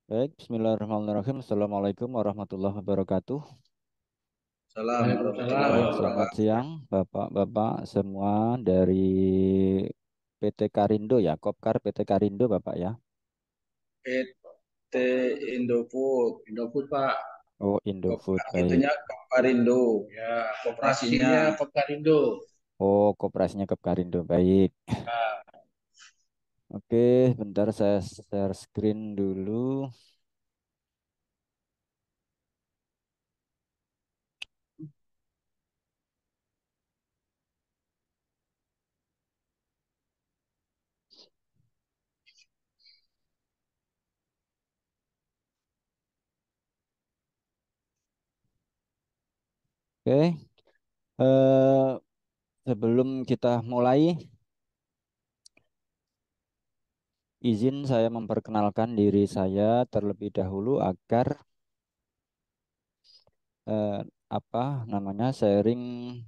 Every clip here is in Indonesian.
Baik, Bismillahirrahmanirrahim. Assalamualaikum warahmatullahi wabarakatuh. Salam Waalaikumsalam. warahmatullahi Selamat wabarakatuh. siang, Bapak-bapak semua dari PT Karindo ya, Kopkar PT Karindo, Bapak ya. PT Indofood, Indofood Pak. Oh, Indofood, baik. itunya Koparindo, Ya, operasinya. koperasinya Kopkarindo. Oh, koperasinya Kopkarindo, baik. Nah, Oke, bentar saya share screen dulu. Oke, eh, sebelum kita mulai, izin saya memperkenalkan diri saya terlebih dahulu agar eh, apa namanya sharing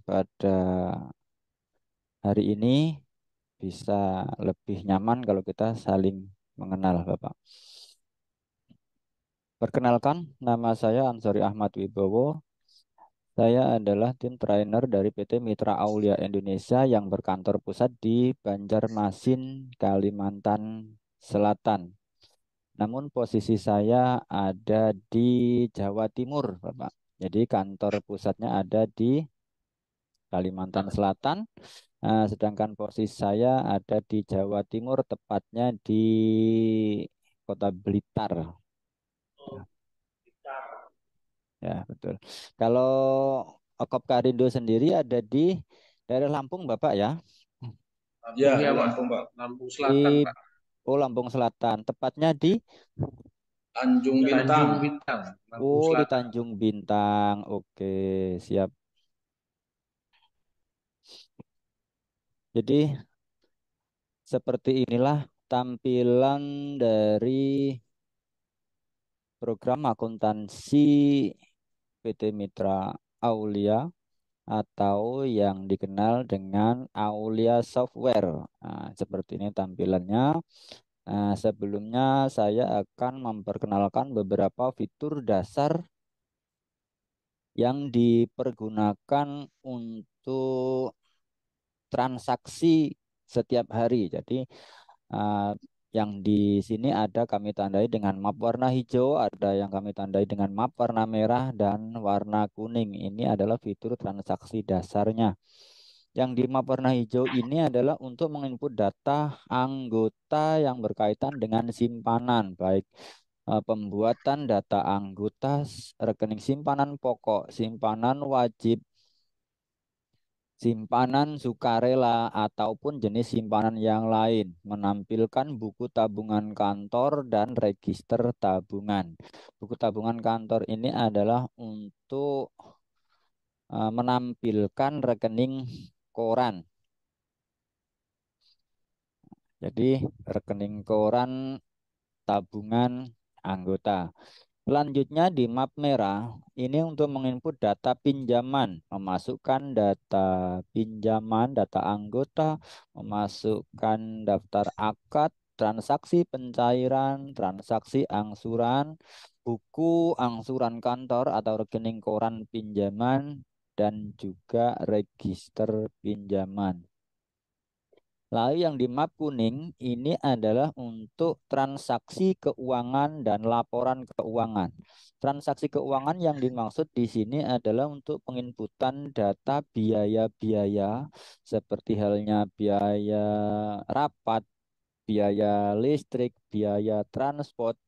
pada hari ini bisa lebih nyaman kalau kita saling mengenal, Bapak. Perkenalkan, nama saya Ansori Ahmad Wibowo. Saya adalah tim trainer dari PT Mitra Aulia Indonesia yang berkantor pusat di Banjarmasin, Kalimantan Selatan. Namun posisi saya ada di Jawa Timur, Bapak. Jadi kantor pusatnya ada di Kalimantan Selatan. Sedangkan posisi saya ada di Jawa Timur, tepatnya di Kota Blitar. oh, Ya, gitar. ya, betul. Kalau Okop Karindo sendiri ada di daerah Lampung, Bapak ya. Ya, Lampung ya di Pak. Lampung, Pak. Lampung Selatan Di Pak. Lampung Selatan, tepatnya di Tanjung Bintang. Tanjung Bintang, Lampung di Selatan. Tanjung Bintang. Oke, siap. Jadi seperti inilah tampilan dari program akuntansi PT Mitra Aulia atau yang dikenal dengan Aulia Software. Nah, seperti ini tampilannya. Sebelumnya saya akan memperkenalkan beberapa fitur dasar yang dipergunakan untuk transaksi setiap hari. Jadi uh, yang di sini ada kami tandai dengan map warna hijau, ada yang kami tandai dengan map warna merah dan warna kuning. Ini adalah fitur transaksi dasarnya. Yang di map warna hijau ini adalah untuk menginput data anggota yang berkaitan dengan simpanan, baik pembuatan data anggota, rekening simpanan pokok, simpanan wajib, simpanan sukarela ataupun jenis simpanan yang lain, menampilkan buku tabungan kantor dan register tabungan. Buku tabungan kantor ini adalah untuk menampilkan rekening koran. Jadi rekening koran tabungan anggota. Selanjutnya di map merah, ini untuk menginput data pinjaman, memasukkan data pinjaman, data anggota, memasukkan daftar akad, transaksi pencairan, transaksi angsuran, buku angsuran kantor atau rekening koran pinjaman, dan juga register pinjaman. Lalu yang di map kuning ini adalah untuk transaksi keuangan dan laporan keuangan. Transaksi keuangan yang dimaksud di sini adalah untuk penginputan data biaya-biaya seperti halnya biaya rapat, biaya listrik, biaya transport,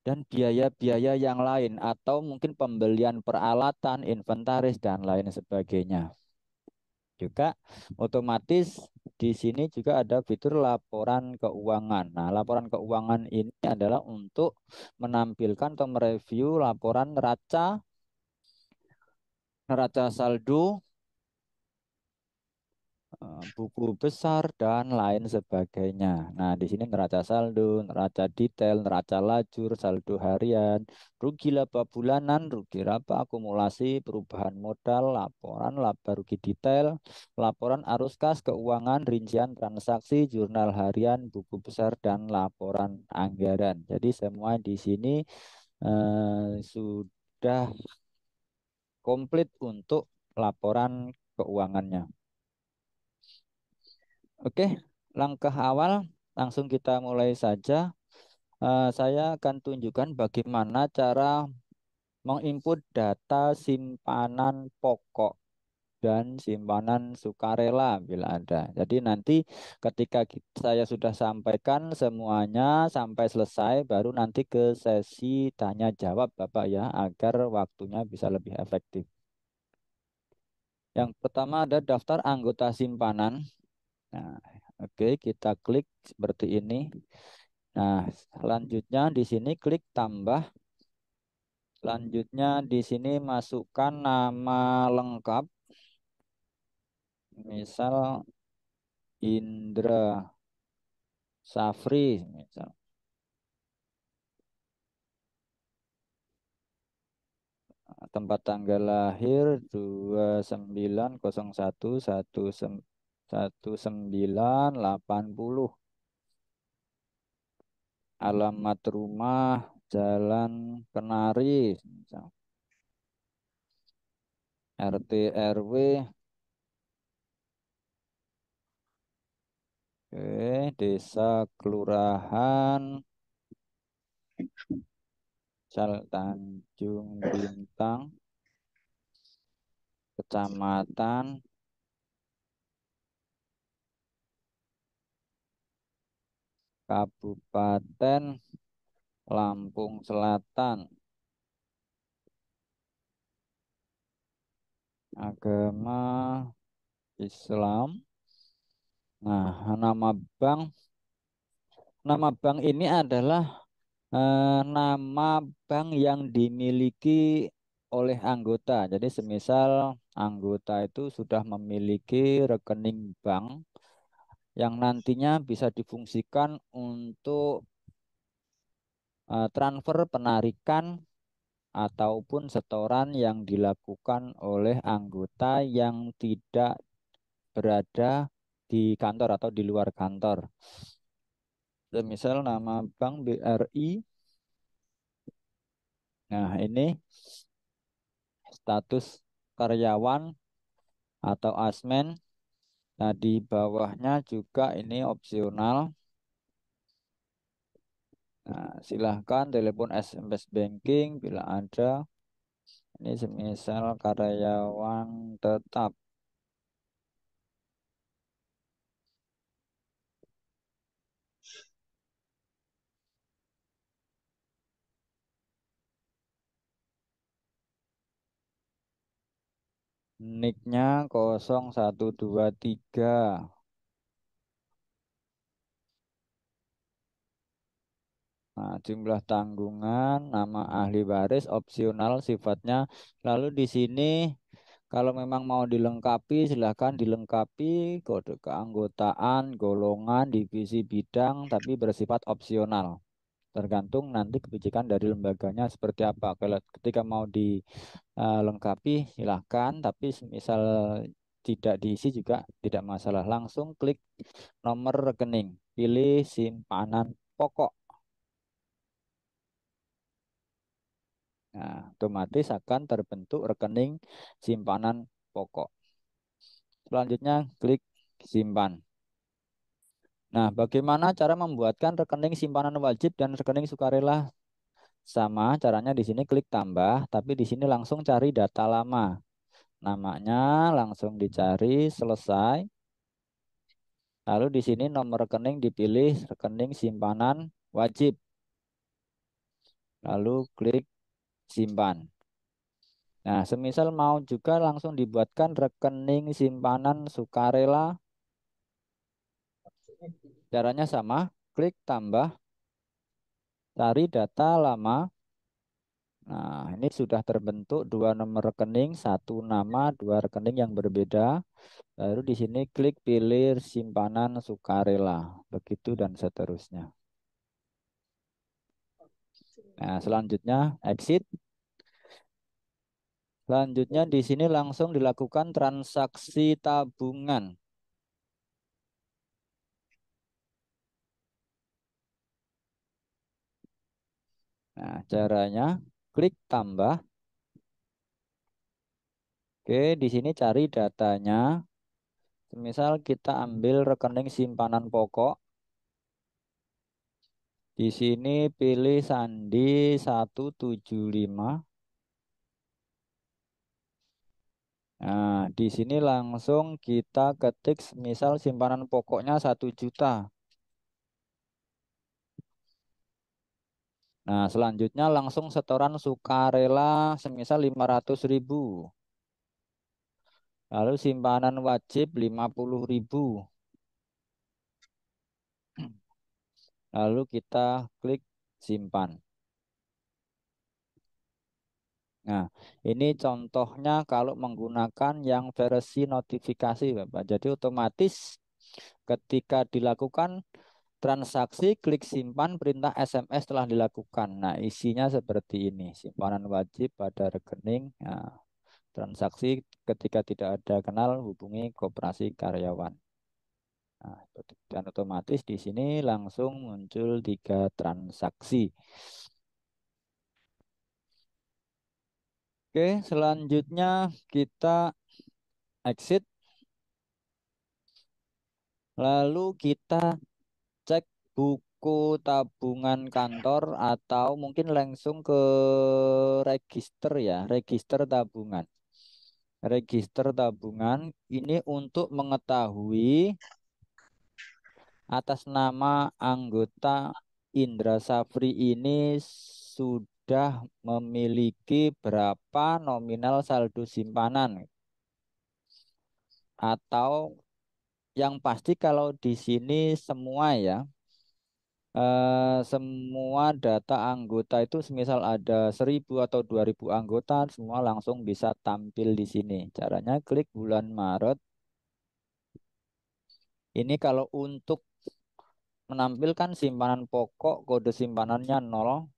dan biaya-biaya yang lain atau mungkin pembelian peralatan, inventaris, dan lain sebagainya. Juga otomatis di sini juga ada fitur laporan keuangan. Nah, laporan keuangan ini adalah untuk menampilkan atau mereview laporan neraca saldo, buku besar dan lain sebagainya. Nah, di sini neraca saldo, neraca detail, neraca lajur, saldo harian, rugi laba bulanan, rugi laba akumulasi, perubahan modal, laporan laba rugi detail, laporan arus kas keuangan, rincian transaksi, jurnal harian, buku besar dan laporan anggaran. Jadi semua di sini sudah komplit untuk laporan keuangannya. Oke, langkah awal langsung kita mulai saja. Saya akan tunjukkan bagaimana cara menginput data simpanan pokok dan simpanan sukarela bila ada. Jadi nanti ketika saya sudah sampaikan semuanya sampai selesai, baru nanti ke sesi tanya jawab Bapak ya, agar waktunya bisa lebih efektif. Yang pertama ada daftar anggota simpanan. Nah, oke, kita klik seperti ini. Nah, selanjutnya di sini klik tambah. Selanjutnya di sini masukkan nama lengkap, misal Indra Safri, misal. Tempat tanggal lahir 2901 1980. Alamat rumah Jalan Kenari, misal. RT RW. Oke, desa kelurahan Sal Tanjung Bintang, kecamatan Kabupaten Lampung Selatan, agama Islam. Nah, bank nama bank ini adalah nama bank yang dimiliki oleh anggota. Jadi semisal anggota itu sudah memiliki rekening bank yang nantinya bisa difungsikan untuk transfer penarikan ataupun setoran yang dilakukan oleh anggota yang tidak berada di kantor atau di luar kantor. Semisal nama bank BRI. Nah, ini status karyawan atau asmen. Nah, di bawahnya juga ini opsional. Nah, silahkan telepon SMS banking bila ada. Ini semisal karyawan tetap. Nicknya 0123. Nah, jumlah tanggungan, nama ahli waris opsional sifatnya. Lalu di sini kalau memang mau dilengkapi, silahkan dilengkapi kode keanggotaan, golongan, divisi bidang, tapi bersifat opsional. Tergantung nanti kebijakan dari lembaganya seperti apa. Kalau ketika mau dilengkapi, silahkan. Tapi misal tidak diisi juga tidak masalah. Langsung klik nomor rekening, pilih simpanan pokok. Nah, otomatis akan terbentuk rekening simpanan pokok. Selanjutnya klik simpan. Nah, bagaimana cara membuatkan rekening simpanan wajib dan rekening sukarela? Sama caranya di sini klik tambah, tapi di sini langsung cari data lama. Namanya langsung dicari, selesai. Lalu di sini nomor rekening dipilih rekening simpanan wajib. Lalu klik simpan. Nah, semisal mau juga langsung dibuatkan rekening simpanan sukarela, caranya sama, klik tambah, cari data lama. Nah, ini sudah terbentuk dua nomor rekening, satu nama, dua rekening yang berbeda. Lalu di sini klik pilih simpanan sukarela, begitu dan seterusnya. Nah, selanjutnya exit. Selanjutnya di sini langsung dilakukan transaksi tabungan. Nah, caranya klik tambah. Oke, di sini cari datanya. Misal kita ambil rekening simpanan pokok. Di sini pilih sandi 175. Nah, di sini langsung kita ketik misal simpanan pokoknya 1 juta. Nah, selanjutnya langsung setoran sukarela semisal 500.000. Lalu simpanan wajib 50.000. Lalu kita klik simpan. Nah, ini contohnya kalau menggunakan yang versi notifikasi, Bapak. Jadi otomatis ketika dilakukan transaksi, klik simpan, perintah SMS telah dilakukan. Nah, isinya seperti ini. Simpanan wajib pada rekening. Nah, transaksi ketika tidak ada kenal, hubungi koperasi karyawan. Nah, dan otomatis di sini langsung muncul 3 transaksi. Oke, selanjutnya kita exit. Lalu kita cek buku tabungan kantor atau mungkin langsung ke register ya, register tabungan. Register tabungan ini untuk mengetahui atas nama anggota Indra Safri ini sudah memiliki berapa nominal saldo simpanan atau yang pasti kalau di sini semua ya semua data anggota itu semisal ada 1.000 atau 2.000 anggota semua langsung bisa tampil di sini. Caranya klik bulan Maret. Ini kalau untuk menampilkan simpanan pokok kode simpanannya 0.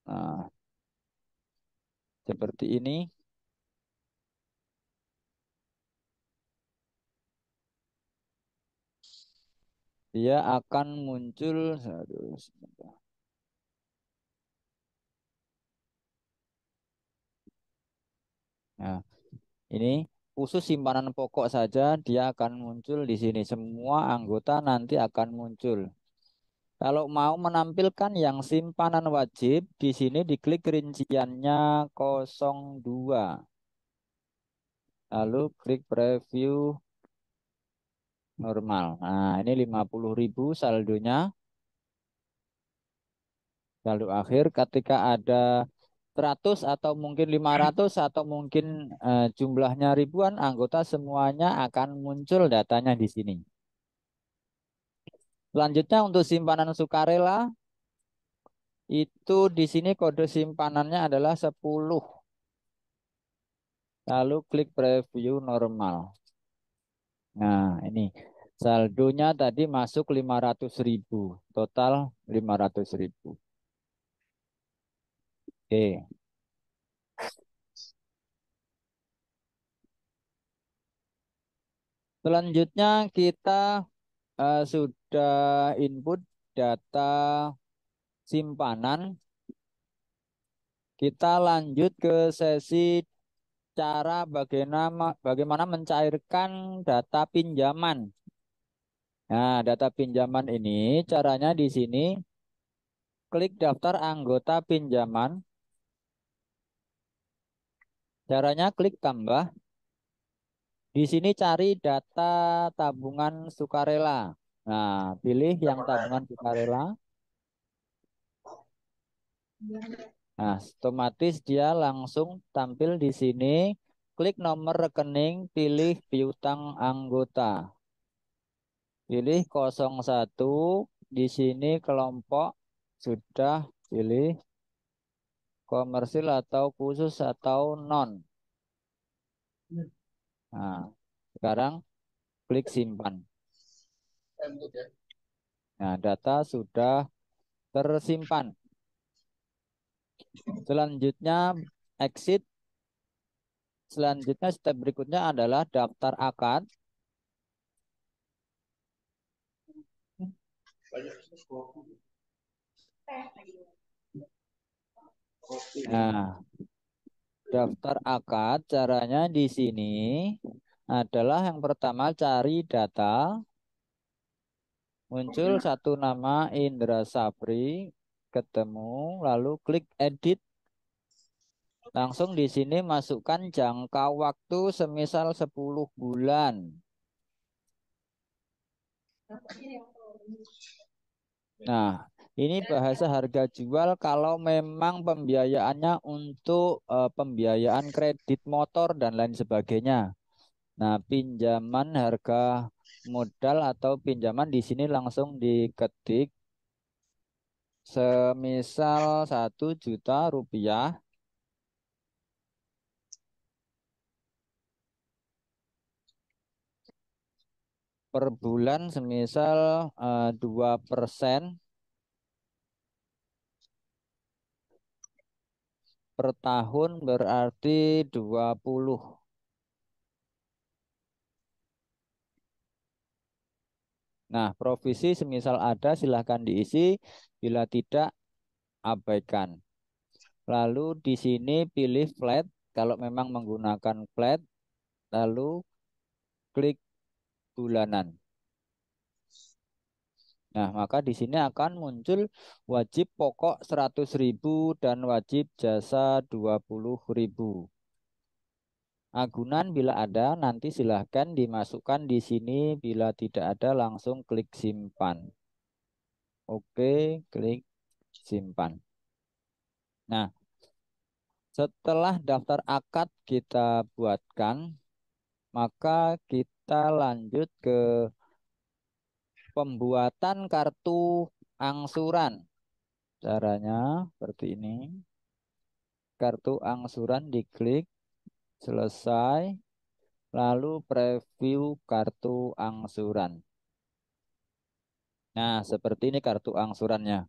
Nah, seperti ini. Dia akan muncul. Aduh, sebentar. Nah, ini khusus simpanan pokok saja dia akan muncul di sini. Semua anggota nanti akan muncul. Kalau mau menampilkan yang simpanan wajib, di sini diklik rinciannya 02. Lalu klik preview normal. Nah, ini 50.000 saldonya. Lalu akhir ketika ada 100 atau mungkin 500 atau mungkin jumlahnya ribuan anggota semuanya akan muncul datanya di sini. Selanjutnya untuk simpanan sukarela itu di sini kode simpanannya adalah 10. Lalu klik preview normal. Nah, ini saldonya tadi masuk 500.000. Total 500.000. Oke. Selanjutnya kita sudah input data simpanan. Kita lanjut ke sesi cara bagaimana mencairkan data pinjaman. Nah, data pinjaman ini caranya di sini klik daftar anggota pinjaman. Caranya klik tambah. Di sini cari data tabungan sukarela. Nah, pilih yang tabungan sukarela. Nah, otomatis dia langsung tampil di sini. Klik nomor rekening, pilih piutang anggota. Pilih 01, di sini kelompok sudah pilih komersil atau khusus atau non. Nah, sekarang klik simpan. Nah, data sudah tersimpan. Selanjutnya exit. Selanjutnya step berikutnya adalah daftar akad. Nah, daftar akad caranya di sini adalah yang pertama cari data. Muncul satu nama Indra Sapri, ketemu, lalu klik edit. Langsung di sini masukkan jangka waktu semisal 10 bulan. Nah, ini bahasa harga jual kalau memang pembiayaannya untuk pembiayaan kredit motor dan lain sebagainya. Nah, pinjaman harga modal atau pinjaman di sini langsung diketik semisal 1 juta rupiah. Per bulan semisal 2%, per tahun berarti 20. Nah, provisi semisal ada silahkan diisi, bila tidak abaikan. Lalu di sini pilih flat kalau memang menggunakan flat, lalu klik bulanan. Nah, maka di sini akan muncul wajib pokok 100.000 dan wajib jasa 20.000. Agunan bila ada nanti silahkan dimasukkan di sini, bila tidak ada langsung klik simpan. Oke, klik simpan. Nah, setelah daftar akad kita buatkan, maka kita lanjut ke pembuatan kartu angsuran. Caranya seperti ini. Kartu angsuran diklik, selesai, lalu preview kartu angsuran. Nah, seperti ini kartu angsurannya.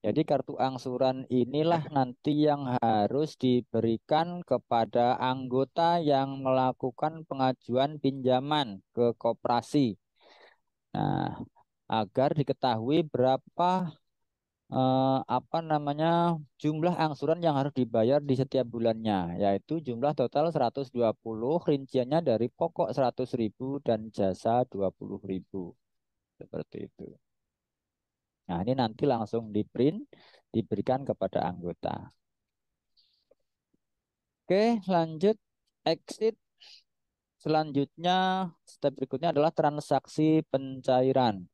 Jadi kartu angsuran inilah nanti yang harus diberikan kepada anggota yang melakukan pengajuan pinjaman ke koperasi. Nah, agar diketahui berapa apa namanya jumlah angsuran yang harus dibayar di setiap bulannya, yaitu jumlah total 120, rinciannya dari pokok 100.000 dan jasa 20.000. Seperti itu. Nah, ini nanti langsung di print, diberikan kepada anggota. Oke, lanjut exit. Selanjutnya, step berikutnya adalah transaksi pencairan.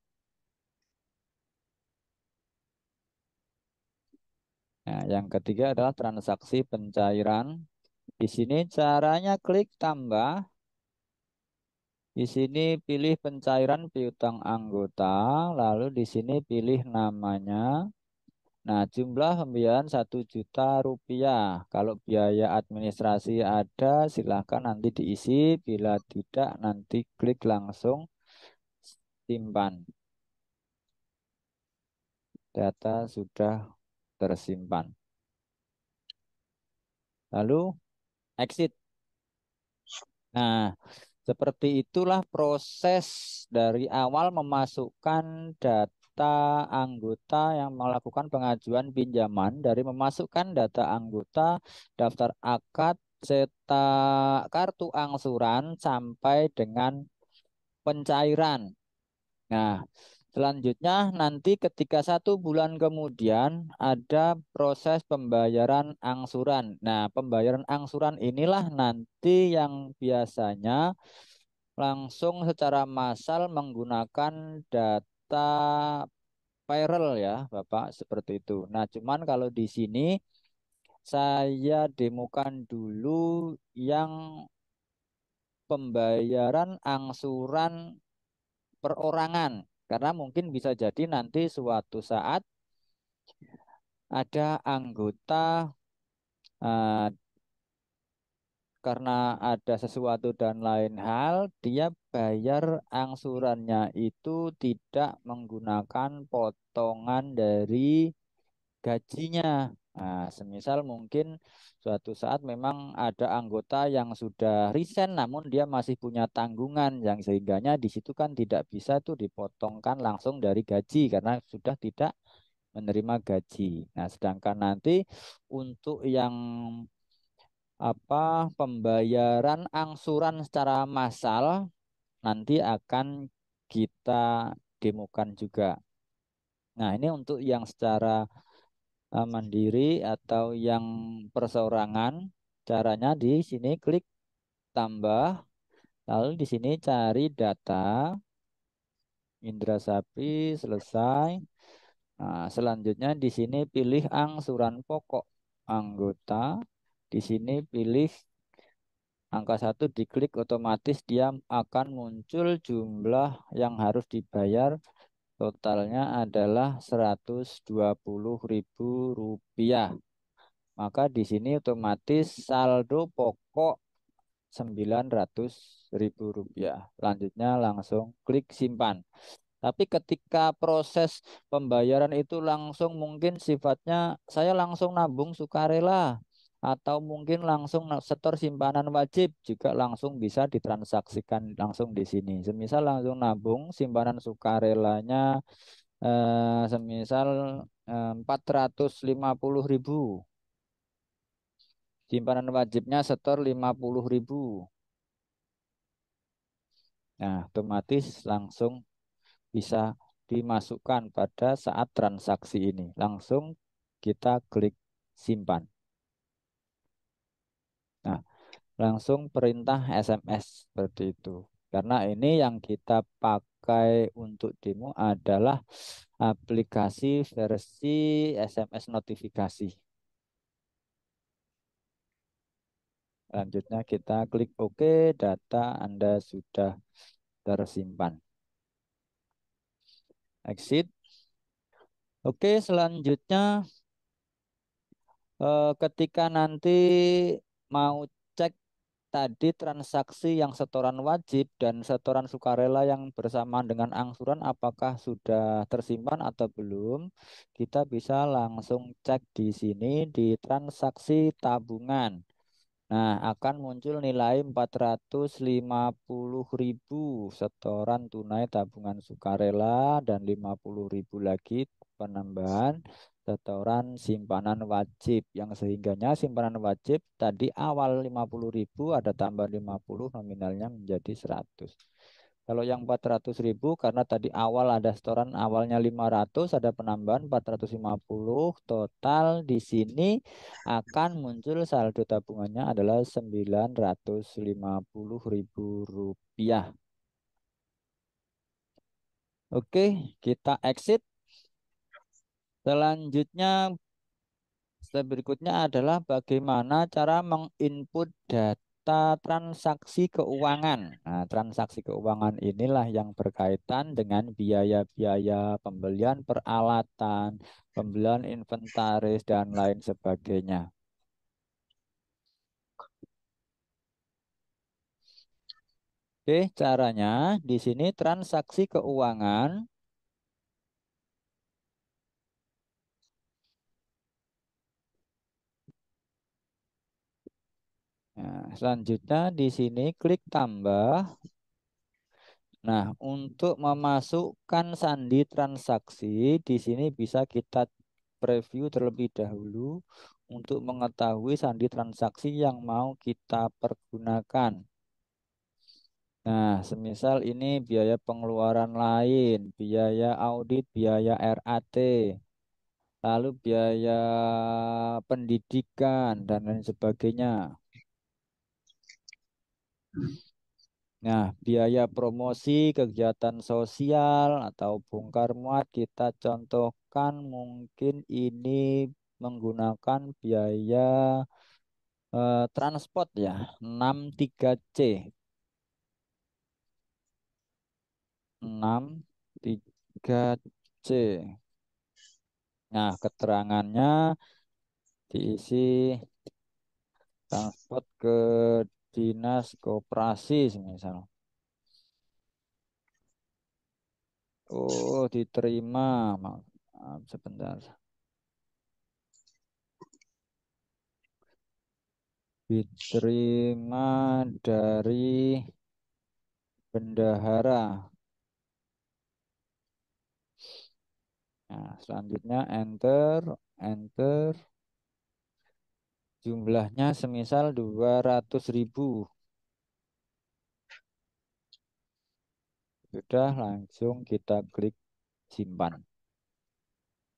Nah, yang ketiga adalah transaksi pencairan. Di sini caranya klik tambah. Di sini pilih pencairan piutang anggota, lalu di sini pilih namanya. Nah, jumlah pembiayaan 1 juta rupiah. Kalau biaya administrasi ada, silakan nanti diisi. Bila tidak, nanti klik langsung simpan. Data sudah tersimpan. Lalu exit. Nah, seperti itulah proses dari awal memasukkan data anggota yang melakukan pengajuan pinjaman, dari memasukkan data anggota, daftar akad, cetak kartu angsuran sampai dengan pencairan. Nah, selanjutnya nanti ketika 1 bulan kemudian ada proses pembayaran angsuran. Nah, pembayaran angsuran inilah nanti yang biasanya langsung secara massal menggunakan data payroll ya, Bapak, seperti itu. Nah, cuman kalau di sini saya demokan dulu yang pembayaran angsuran perorangan, karena mungkin bisa jadi nanti suatu saat Ada anggota eh, karena ada sesuatu dan lain hal, dia bayar angsurannya itu tidak menggunakan potongan dari gajinya. Nah, semisal mungkin suatu saat memang ada anggota yang sudah resign namun dia masih punya tanggungan yang sehingganya di situ kan tidak bisa tuh dipotongkan langsung dari gaji karena sudah tidak menerima gaji. Nah, sedangkan nanti untuk yang pembayaran angsuran secara massal nanti akan kita demokan juga. Nah, ini untuk yang secara mandiri atau yang perseorangan. Caranya di sini klik tambah, lalu di sini cari data, Indra Sapri, selesai. Nah, selanjutnya di sini pilih angsuran pokok anggota. Di sini pilih angka satu, diklik otomatis dia akan muncul jumlah yang harus dibayar. Totalnya adalah Rp120.000. Maka di sini otomatis saldo pokok Rp900.000. Lanjutnya langsung klik simpan. Tapi ketika proses pembayaran itu langsung mungkin sifatnya saya langsung nabung sukarela atau mungkin langsung setor simpanan wajib juga langsung bisa ditransaksikan langsung di sini. Semisal langsung nabung simpanan sukarelanya semisal 450.000. Simpanan wajibnya setor 50.000. Nah, otomatis langsung bisa dimasukkan pada saat transaksi ini. Langsung kita klik simpan. Nah, langsung perintah SMS seperti itu. Karena ini yang kita pakai untuk demo adalah aplikasi versi SMS notifikasi. Selanjutnya kita klik OK, data Anda sudah tersimpan. Exit. Oke, selanjutnya ketika nanti mau cek tadi transaksi yang setoran wajib dan setoran sukarela yang bersamaan dengan angsuran apakah sudah tersimpan atau belum, kita bisa langsung cek di sini di transaksi tabungan. Nah, akan muncul nilai 450.000 setoran tunai tabungan sukarela dan 50.000 lagi penambahan setoran simpanan wajib yang sehingganya simpanan wajib tadi awal 50.000 ada tambah 50 nominalnya menjadi 100. Kalau yang 400.000 karena tadi awal ada setoran awalnya 500 ada penambahan 450 total di sini akan muncul saldo tabungannya adalah Rp950.000. Oke, kita exit. Selanjutnya, step berikutnya adalah bagaimana cara menginput data transaksi keuangan. Nah, transaksi keuangan inilah yang berkaitan dengan biaya-biaya pembelian peralatan, pembelian inventaris, dan lain sebagainya. Oke, caranya di sini transaksi keuangan. Nah, selanjutnya di sini klik tambah. Nah, untuk memasukkan sandi transaksi di sini bisa kita preview terlebih dahulu untuk mengetahui sandi transaksi yang mau kita pergunakan. Nah, semisal ini biaya pengeluaran lain, biaya audit, biaya RAT, lalu biaya pendidikan dan lain sebagainya. Nah, biaya promosi kegiatan sosial atau bongkar muat kita contohkan mungkin ini menggunakan biaya transport ya, 63C. 63C. Nah, keterangannya diisi transport ke dinas koperasi misal. Oh, diterima. Maaf, sebentar. Diterima dari bendahara. Nah, selanjutnya enter, enter. Jumlahnya semisal 200.000. Sudah langsung kita klik simpan.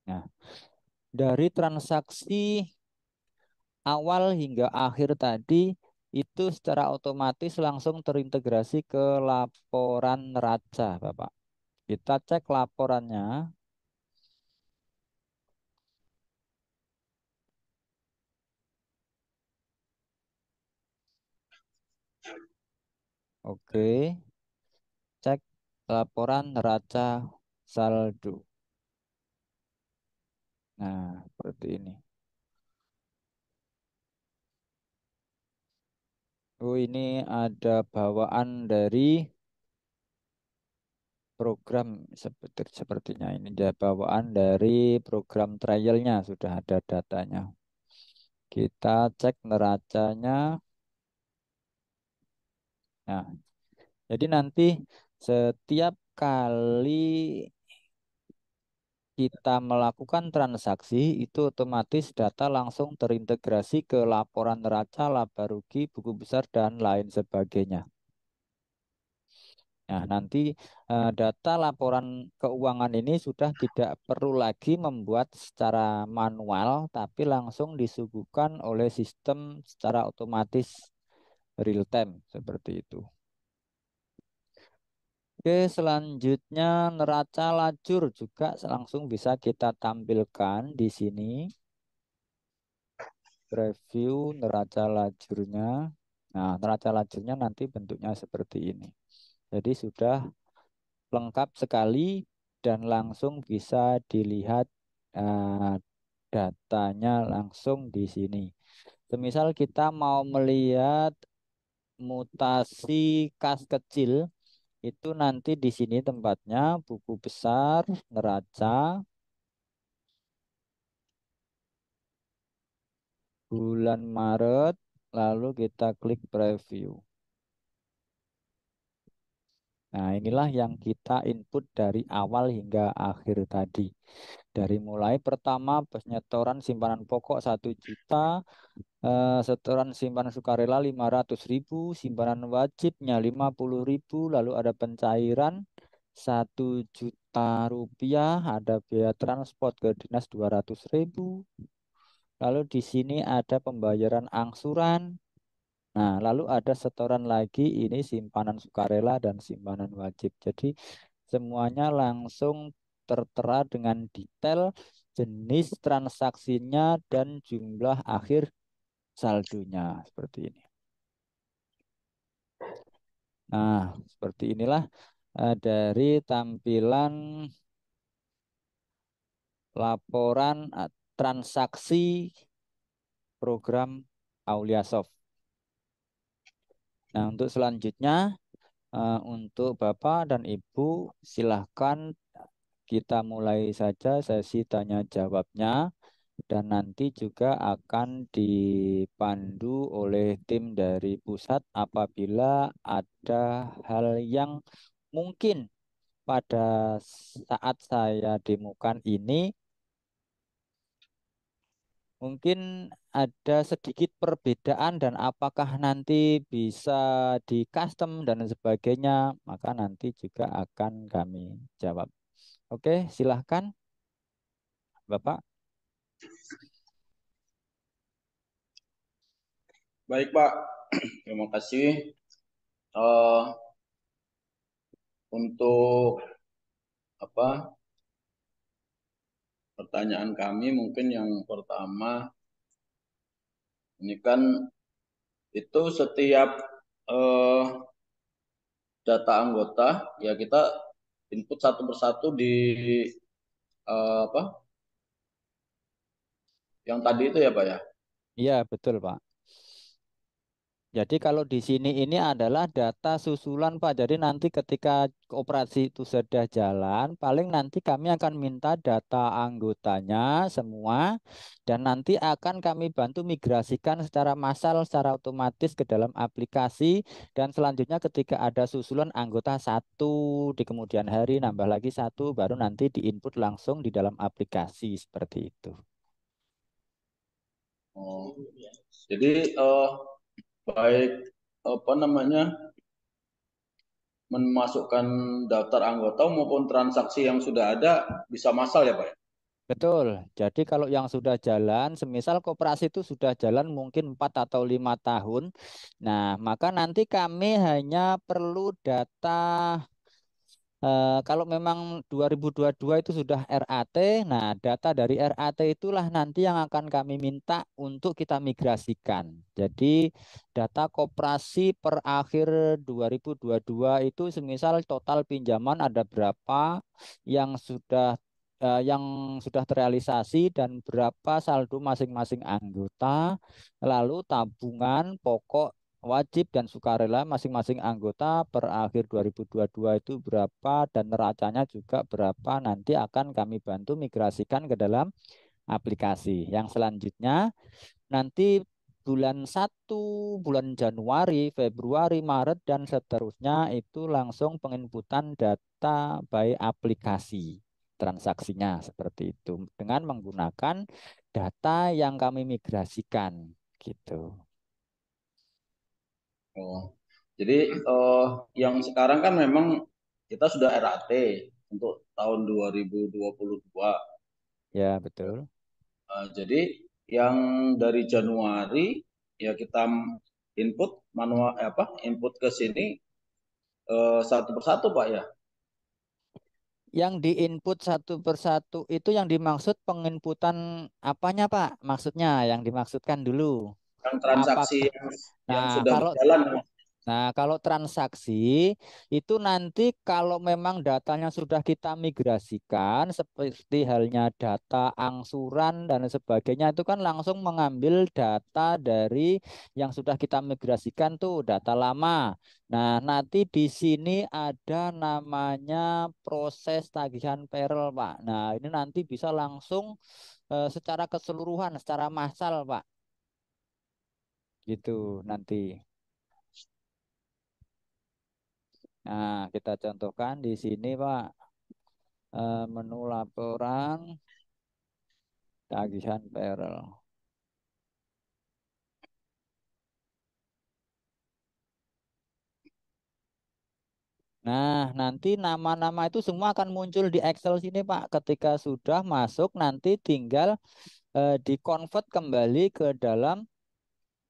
Nah, dari transaksi awal hingga akhir tadi itu secara otomatis langsung terintegrasi ke laporan neraca, Bapak. Kita cek laporannya. Oke, cek laporan neraca saldo. Nah, seperti ini. Oh, ini ada bawaan dari program sepertinya ini ada bawaan dari program trialnya, sudah ada datanya. Kita cek neracanya. Nah, jadi nanti setiap kali kita melakukan transaksi itu otomatis data langsung terintegrasi ke laporan neraca, laba rugi, buku besar dan lain sebagainya. Nah, nanti data laporan keuangan ini sudah tidak perlu lagi membuat secara manual, tapi langsung disuguhkan oleh sistem secara otomatis real time seperti itu. Oke, selanjutnya neraca lajur juga langsung bisa kita tampilkan di sini. Preview neraca lajurnya. Nah, neraca lajurnya nanti bentuknya seperti ini. Jadi sudah lengkap sekali dan langsung bisa dilihat eh, datanya langsung di sini. Semisal kita mau melihat mutasi kas kecil, itu nanti di sini tempatnya buku besar, neraca, bulan Maret, lalu kita klik preview. Nah, inilah yang kita input dari awal hingga akhir tadi. Dari mulai pertama penyetoran simpanan pokok 1 juta, setoran simpanan sukarela 500.000, simpanan wajibnya 50.000, lalu ada pencairan 1 juta rupiah, ada biaya transport ke dinas 200.000, lalu di sini ada pembayaran angsuran. Nah, lalu ada setoran lagi, ini simpanan sukarela dan simpanan wajib. Jadi semuanya langsung tertera dengan detail jenis transaksinya dan jumlah akhir saldonya seperti ini. Nah, seperti inilah dari tampilan laporan transaksi program Auliasoft. Nah, untuk selanjutnya untuk Bapak dan Ibu silahkan kita mulai saja sesi tanya jawabnya. Dan nanti juga akan dipandu oleh tim dari pusat apabila ada hal yang mungkin pada saat saya demokan ini mungkin ada sedikit perbedaan dan apakah nanti bisa di custom dan sebagainya, maka nanti juga akan kami jawab. Oke, silahkan Bapak. Baik, Pak. Terima kasih. Eh, untuk apa pertanyaan kami mungkin yang pertama ini kan itu setiap eh, data anggota ya kita input satu persatu di apa Yang tadi itu ya Pak ya? Iya, betul, Pak. Jadi kalau di sini ini adalah data susulan, Pak. Jadi nanti ketika operasi itu sudah jalan, paling nanti kami akan minta data anggotanya semua dan nanti akan kami bantu migrasikan secara massal, secara otomatis ke dalam aplikasi dan selanjutnya ketika ada susulan anggota satu di kemudian hari nambah lagi satu baru nanti diinput langsung di dalam aplikasi seperti itu. Oh, jadi baik apa namanya memasukkan daftar anggota maupun transaksi yang sudah ada bisa massal ya Pak ya? Betul. Jadi kalau yang sudah jalan, semisal koperasi itu sudah jalan mungkin 4 atau 5 tahun. Nah, maka nanti kami hanya perlu data kalau memang 2022 itu sudah RAT, nah data dari RAT itulah nanti yang akan kami minta untuk kita migrasikan. Jadi data koperasi per akhir 2022 itu semisal total pinjaman ada berapa yang sudah terrealisasi dan berapa saldo masing-masing anggota, lalu tabungan pokok wajib dan sukarela masing-masing anggota per akhir 2022 itu berapa dan neracanya juga berapa nanti akan kami bantu migrasikan ke dalam aplikasi. Yang selanjutnya nanti bulan Januari, Februari, Maret dan seterusnya itu langsung penginputan data by aplikasi transaksinya seperti itu dengan menggunakan data yang kami migrasikan gitu. Oh, jadi yang sekarang kan memang kita sudah RAT untuk tahun 2022. Ya, betul. Jadi yang dari Januari ya kita input manual apa input ke sini satu persatu Pak ya. Yang diinput satu persatu itu yang dimaksud penginputan apanya, Pak? Maksudnya yang dimaksudkan dulu. Yang transaksi Apakah? yang Nah, sudah berjalan. kalau transaksi itu nanti kalau memang datanya sudah kita migrasikan seperti halnya data angsuran dan sebagainya itu kan langsung mengambil data dari yang sudah kita migrasikan tuh data lama. Nah, nanti di sini ada namanya proses tagihan payroll, Pak. Nah, ini nanti bisa langsung secara keseluruhan, secara massal, Pak. Gitu nanti. Nah, kita contohkan di sini, Pak, menu laporan tagihan payroll. Nah, nanti nama-nama itu semua akan muncul di Excel sini, Pak. Ketika sudah masuk, nanti tinggal di-convert kembali ke dalam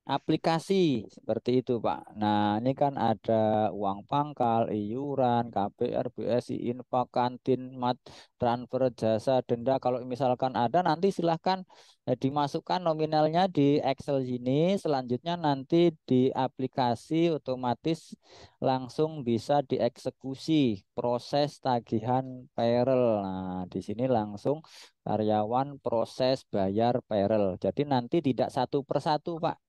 aplikasi seperti itu, Pak. Nah, ini kan ada uang pangkal, iuran, KPR, BSI, infak, kantin, mat, transfer, jasa, denda. Kalau misalkan ada, nanti silahkan dimasukkan nominalnya di Excel ini. Selanjutnya nanti di aplikasi otomatis langsung bisa dieksekusi proses tagihan payroll. Nah, di sini langsung karyawan proses bayar payroll. Jadi nanti tidak satu persatu, Pak.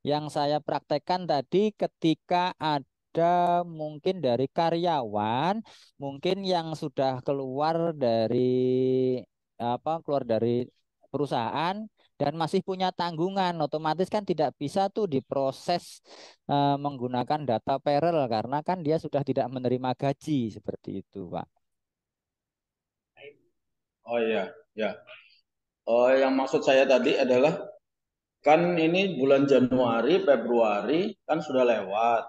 Yang saya praktekkan tadi ketika ada mungkin dari karyawan, mungkin yang sudah keluar dari perusahaan dan masih punya tanggungan, otomatis kan tidak bisa tuh diproses menggunakan data payroll karena kan dia sudah tidak menerima gaji seperti itu, Pak. Oh iya, ya. Oh, yang maksud saya tadi adalah kan ini bulan Januari, Februari kan sudah lewat.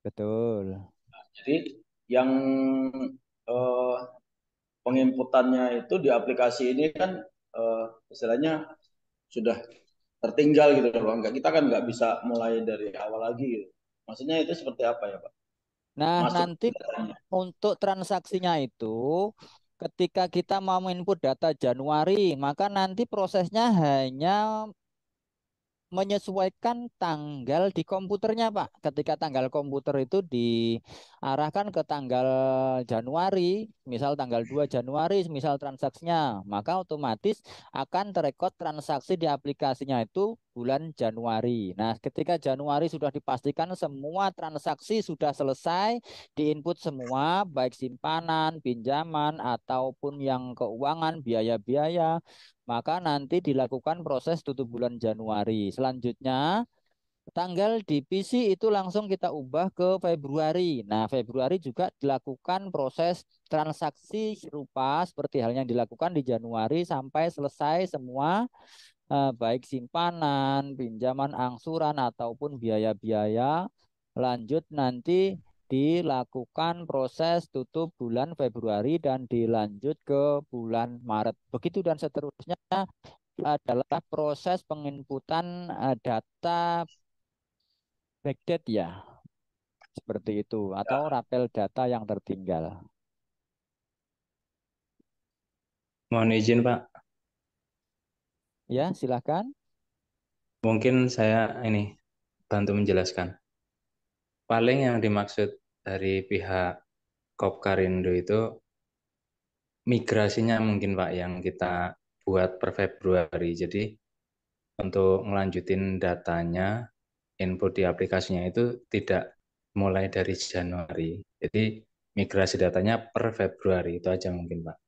Betul. Jadi yang eh, penginputannya itu di aplikasi ini kan istilahnya sudah tertinggal gitu loh. Enggak, kita kan nggak bisa mulai dari awal lagi gitu. Maksudnya itu seperti apa ya Pak? Nah, Masuk nanti untuk transaksinya itu ketika kita mau input data Januari, maka nanti prosesnya hanya menyesuaikan tanggal di komputernya, Pak. Ketika tanggal komputer itu diarahkan ke tanggal Januari, misal tanggal 2 Januari, misal transaksinya, maka otomatis akan terekod transaksi di aplikasinya itu bulan Januari. Nah, ketika Januari sudah dipastikan semua transaksi sudah selesai, diinput semua, baik simpanan, pinjaman, ataupun yang keuangan, biaya-biaya, maka nanti dilakukan proses tutup bulan Januari. Selanjutnya, tanggal di PC itu langsung kita ubah ke Februari. Nah, Februari juga dilakukan proses transaksi serupa seperti halnya yang dilakukan di Januari sampai selesai semua, baik simpanan, pinjaman, angsuran, ataupun biaya-biaya. Lanjut nanti dilakukan proses tutup bulan Februari dan dilanjut ke bulan Maret. Begitu dan seterusnya adalah proses penginputan data backdate ya, seperti itu, atau Ya, rapel data yang tertinggal. Mohon izin Pak, Ya, silahkan. mungkin saya ini bantu menjelaskan. Paling yang dimaksud dari pihak Kopkarindo itu migrasinya mungkin Pak yang kita buat per Februari. Jadi untuk ngelanjutin datanya, input di aplikasinya itu tidak mulai dari Januari. Jadi migrasi datanya per Februari itu aja mungkin Pak.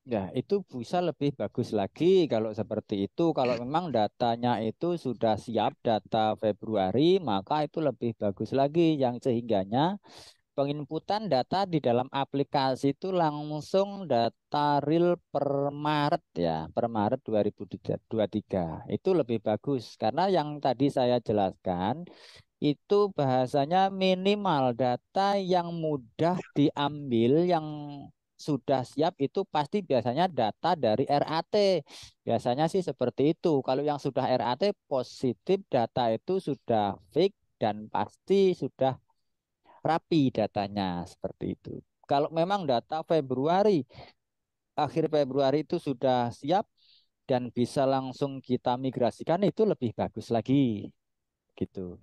Ya, itu bisa lebih bagus lagi kalau seperti itu. Kalau memang datanya itu sudah siap data Februari, maka itu lebih bagus lagi yang sehingganya penginputan data di dalam aplikasi itu langsung data real per Maret ya, per Maret 2023. Itu lebih bagus karena yang tadi saya jelaskan itu bahasanya minimal data yang mudah diambil, yang sudah siap itu pasti biasanya data dari RAT. Biasanya sih seperti itu. Kalau yang sudah RAT positif, data itu sudah fix dan pasti sudah rapi datanya, seperti itu. Kalau memang data Februari, akhir Februari itu sudah siap dan bisa langsung kita migrasikan, itu lebih bagus lagi gitu.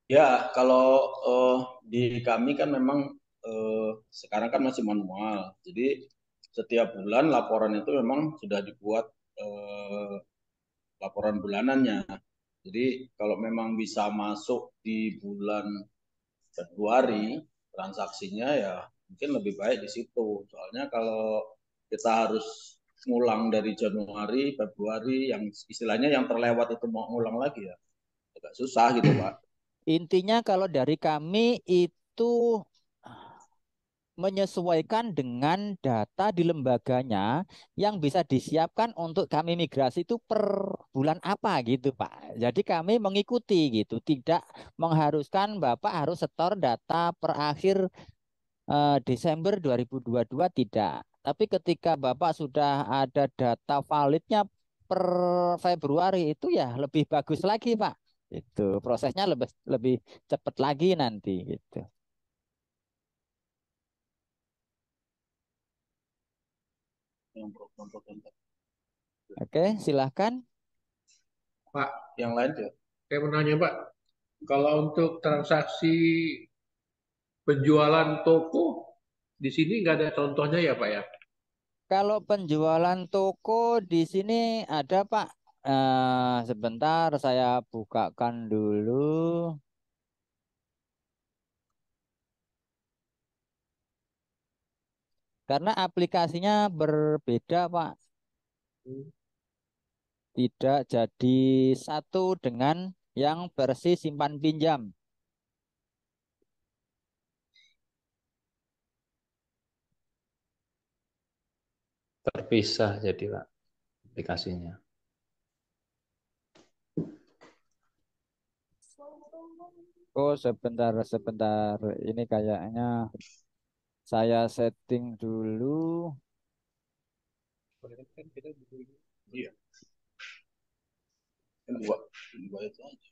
ya kalau di kami kan memang sekarang kan masih manual. Jadi setiap bulan laporan itu memang sudah dibuat eh, laporan bulanannya. Jadi kalau memang bisa masuk di bulan Februari transaksinya ya mungkin lebih baik di situ. Soalnya kalau kita harus ngulang dari Januari, Februari yang istilahnya yang terlewat itu mau ngulang lagi ya agak susah gitu Pak. Intinya kalau dari kami itu menyesuaikan dengan data di lembaganya yang bisa disiapkan untuk kami migrasi itu per bulan apa gitu Pak. Jadi kami mengikuti gitu, tidak mengharuskan Bapak harus setor data per akhir Desember 2022 tidak. Tapi ketika Bapak sudah ada data validnya per Februari itu ya lebih bagus lagi Pak. Itu prosesnya lebih lebih cepat lagi nanti gitu. Yang program-program Oke, silahkan. Pak, yang lain ya. saya mau nanya Pak, kalau untuk transaksi penjualan toko di sini nggak ada contohnya ya Pak ya? Kalau penjualan toko di sini ada Pak. Sebentar saya bukakan dulu. Karena aplikasinya berbeda Pak. Tidak jadi satu dengan yang versi simpan pinjam. Terpisah jadi Pak aplikasinya. Oh, sebentar, sebentar. Ini kayaknya saya setting dulu. Iya, kan dua itu aja.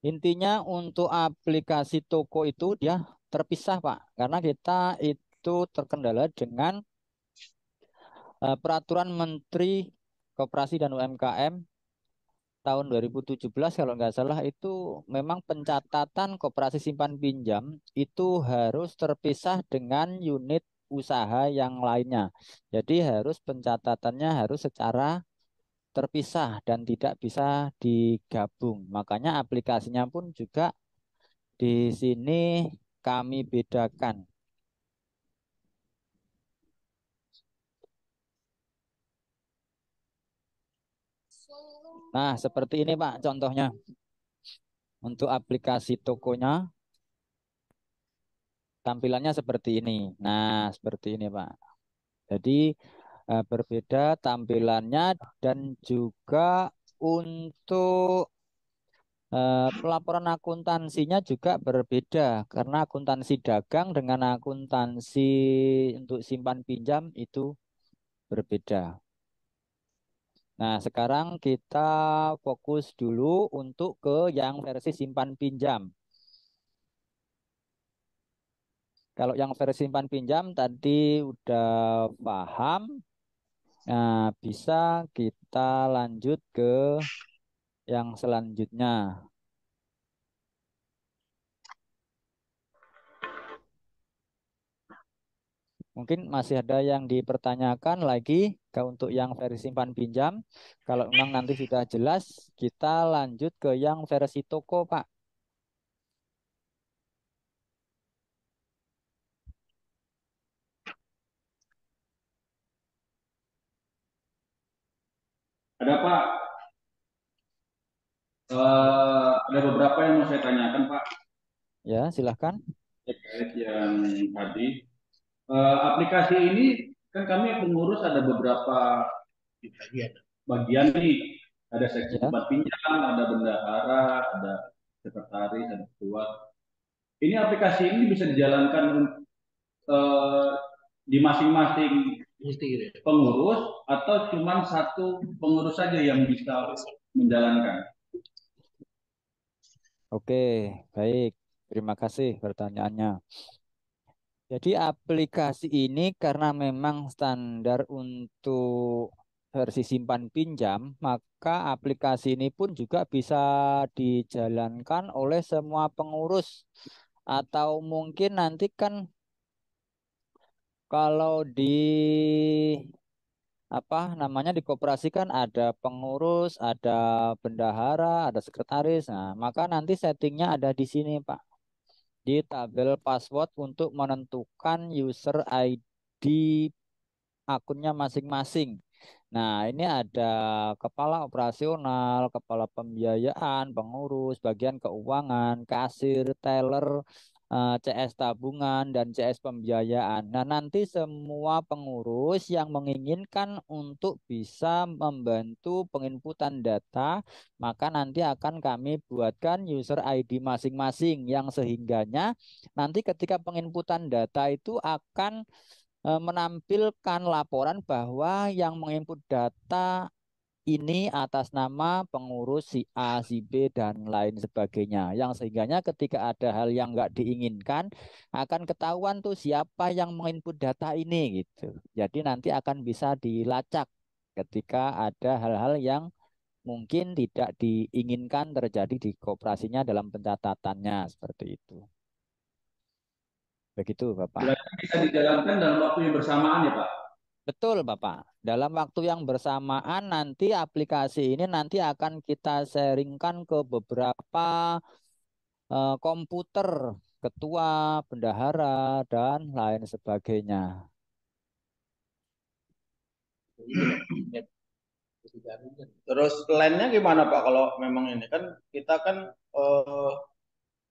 Intinya untuk aplikasi toko itu dia terpisah, Pak. Karena kita itu terkendala dengan Peraturan Menteri Koperasi dan UMKM tahun 2017 kalau nggak salah itu memang pencatatan koperasi simpan pinjam itu harus terpisah dengan unit usaha yang lainnya. Jadi harus pencatatannya harus secara terpisah dan tidak bisa digabung. Makanya aplikasinya pun juga di sini kami bedakan. Nah, seperti ini Pak contohnya. Untuk aplikasi tokonya tampilannya seperti ini. Nah, seperti ini Pak. Jadi berbeda tampilannya dan juga untuk pelaporan akuntansinya juga berbeda karena akuntansi dagang dengan akuntansi untuk simpan pinjam itu berbeda. Nah, sekarang kita fokus dulu untuk ke yang versi simpan pinjam. Kalau yang versi simpan pinjam tadi udah paham. Nah, bisa kita lanjut ke yang selanjutnya. Mungkin masih ada yang dipertanyakan lagi untuk yang versi simpan pinjam. Kalau memang nanti sudah jelas, kita lanjut ke yang versi toko, Pak. Ada Pak, ada beberapa yang mau saya tanyakan Pak. Ya, silahkan. Terkait yang tadi. Aplikasi ini kan kami pengurus ada beberapa bagian nih. Ada seksi Ya. tempat pinjam, ada bendahara, ada sekretaris, ada ketua. Ini aplikasi ini bisa dijalankan eh, di masing-masing pengurus atau cuma satu pengurus saja yang bisa menjalankan? Oke, baik. Terima kasih pertanyaannya. Jadi aplikasi ini karena memang standar untuk versi simpan pinjam, maka aplikasi ini pun juga bisa dijalankan oleh semua pengurus. Atau mungkin nanti kan kalau di apa namanya di koperasi kan ada pengurus, ada bendahara, ada sekretaris. Nah, maka nanti settingnya ada di sini, Pak. Di tabel password untuk menentukan user ID akunnya masing-masing. Nah, ini ada kepala operasional, kepala pembiayaan, pengurus, bagian keuangan, kasir, teller, CS tabungan, dan CS pembiayaan. Nah, nanti semua pengurus yang menginginkan untuk bisa membantu penginputan data, maka nanti akan kami buatkan user ID masing-masing yang sehingganya nanti ketika penginputan data itu akan menampilkan laporan bahwa yang menginput data ini atas nama pengurus si A, si B, dan lain sebagainya. Yang sehingganya ketika ada hal yang nggak diinginkan, akan ketahuan tuh siapa yang menginput data ini gitu. Jadi nanti akan bisa dilacak ketika ada hal-hal yang mungkin tidak diinginkan terjadi di koperasinya dalam pencatatannya seperti itu. Begitu, Bapak. Berarti bisa dijalankan dalam waktu yang bersamaan ya Pak? Betul, Bapak. Dalam waktu yang bersamaan nanti aplikasi ini nanti akan kita sharingkan ke beberapa komputer, ketua, bendahara, dan lain sebagainya. Terus lainnya gimana Pak kalau memang ini kan kita kan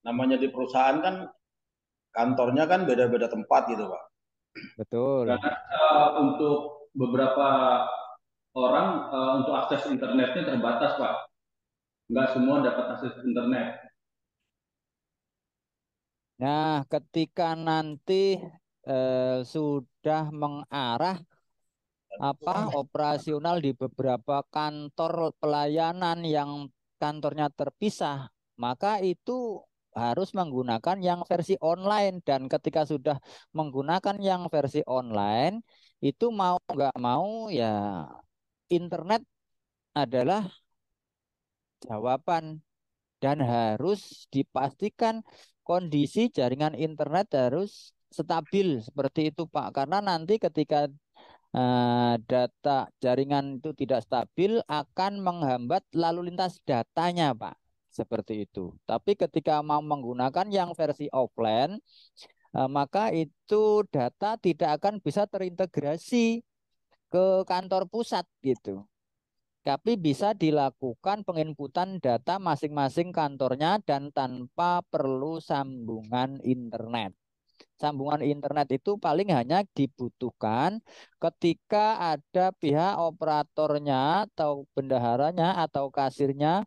namanya di perusahaan kan kantornya kan beda-beda tempat gitu Pak. Betul. Karena untuk beberapa orang untuk akses internetnya terbatas, Pak. Nggak semua dapat akses internet. Nah, ketika nanti sudah mengarah operasional di beberapa kantor pelayanan yang kantornya terpisah, maka itu harus menggunakan yang versi online. Dan ketika sudah menggunakan yang versi online, itu mau nggak mau ya internet adalah jawaban, dan harus dipastikan kondisi jaringan internet harus stabil seperti itu Pak, karena nanti ketika data jaringan itu tidak stabil akan menghambat lalu lintas datanya Pak, seperti itu. Tapi ketika mau menggunakan yang versi offline, maka itu data tidak akan bisa terintegrasi ke kantor pusat gitu. Tapi bisa dilakukan penginputan data masing-masing kantornya dan tanpa perlu sambungan internet. Sambungan internet itu paling hanya dibutuhkan ketika ada pihak operatornya atau bendaharanya atau kasirnya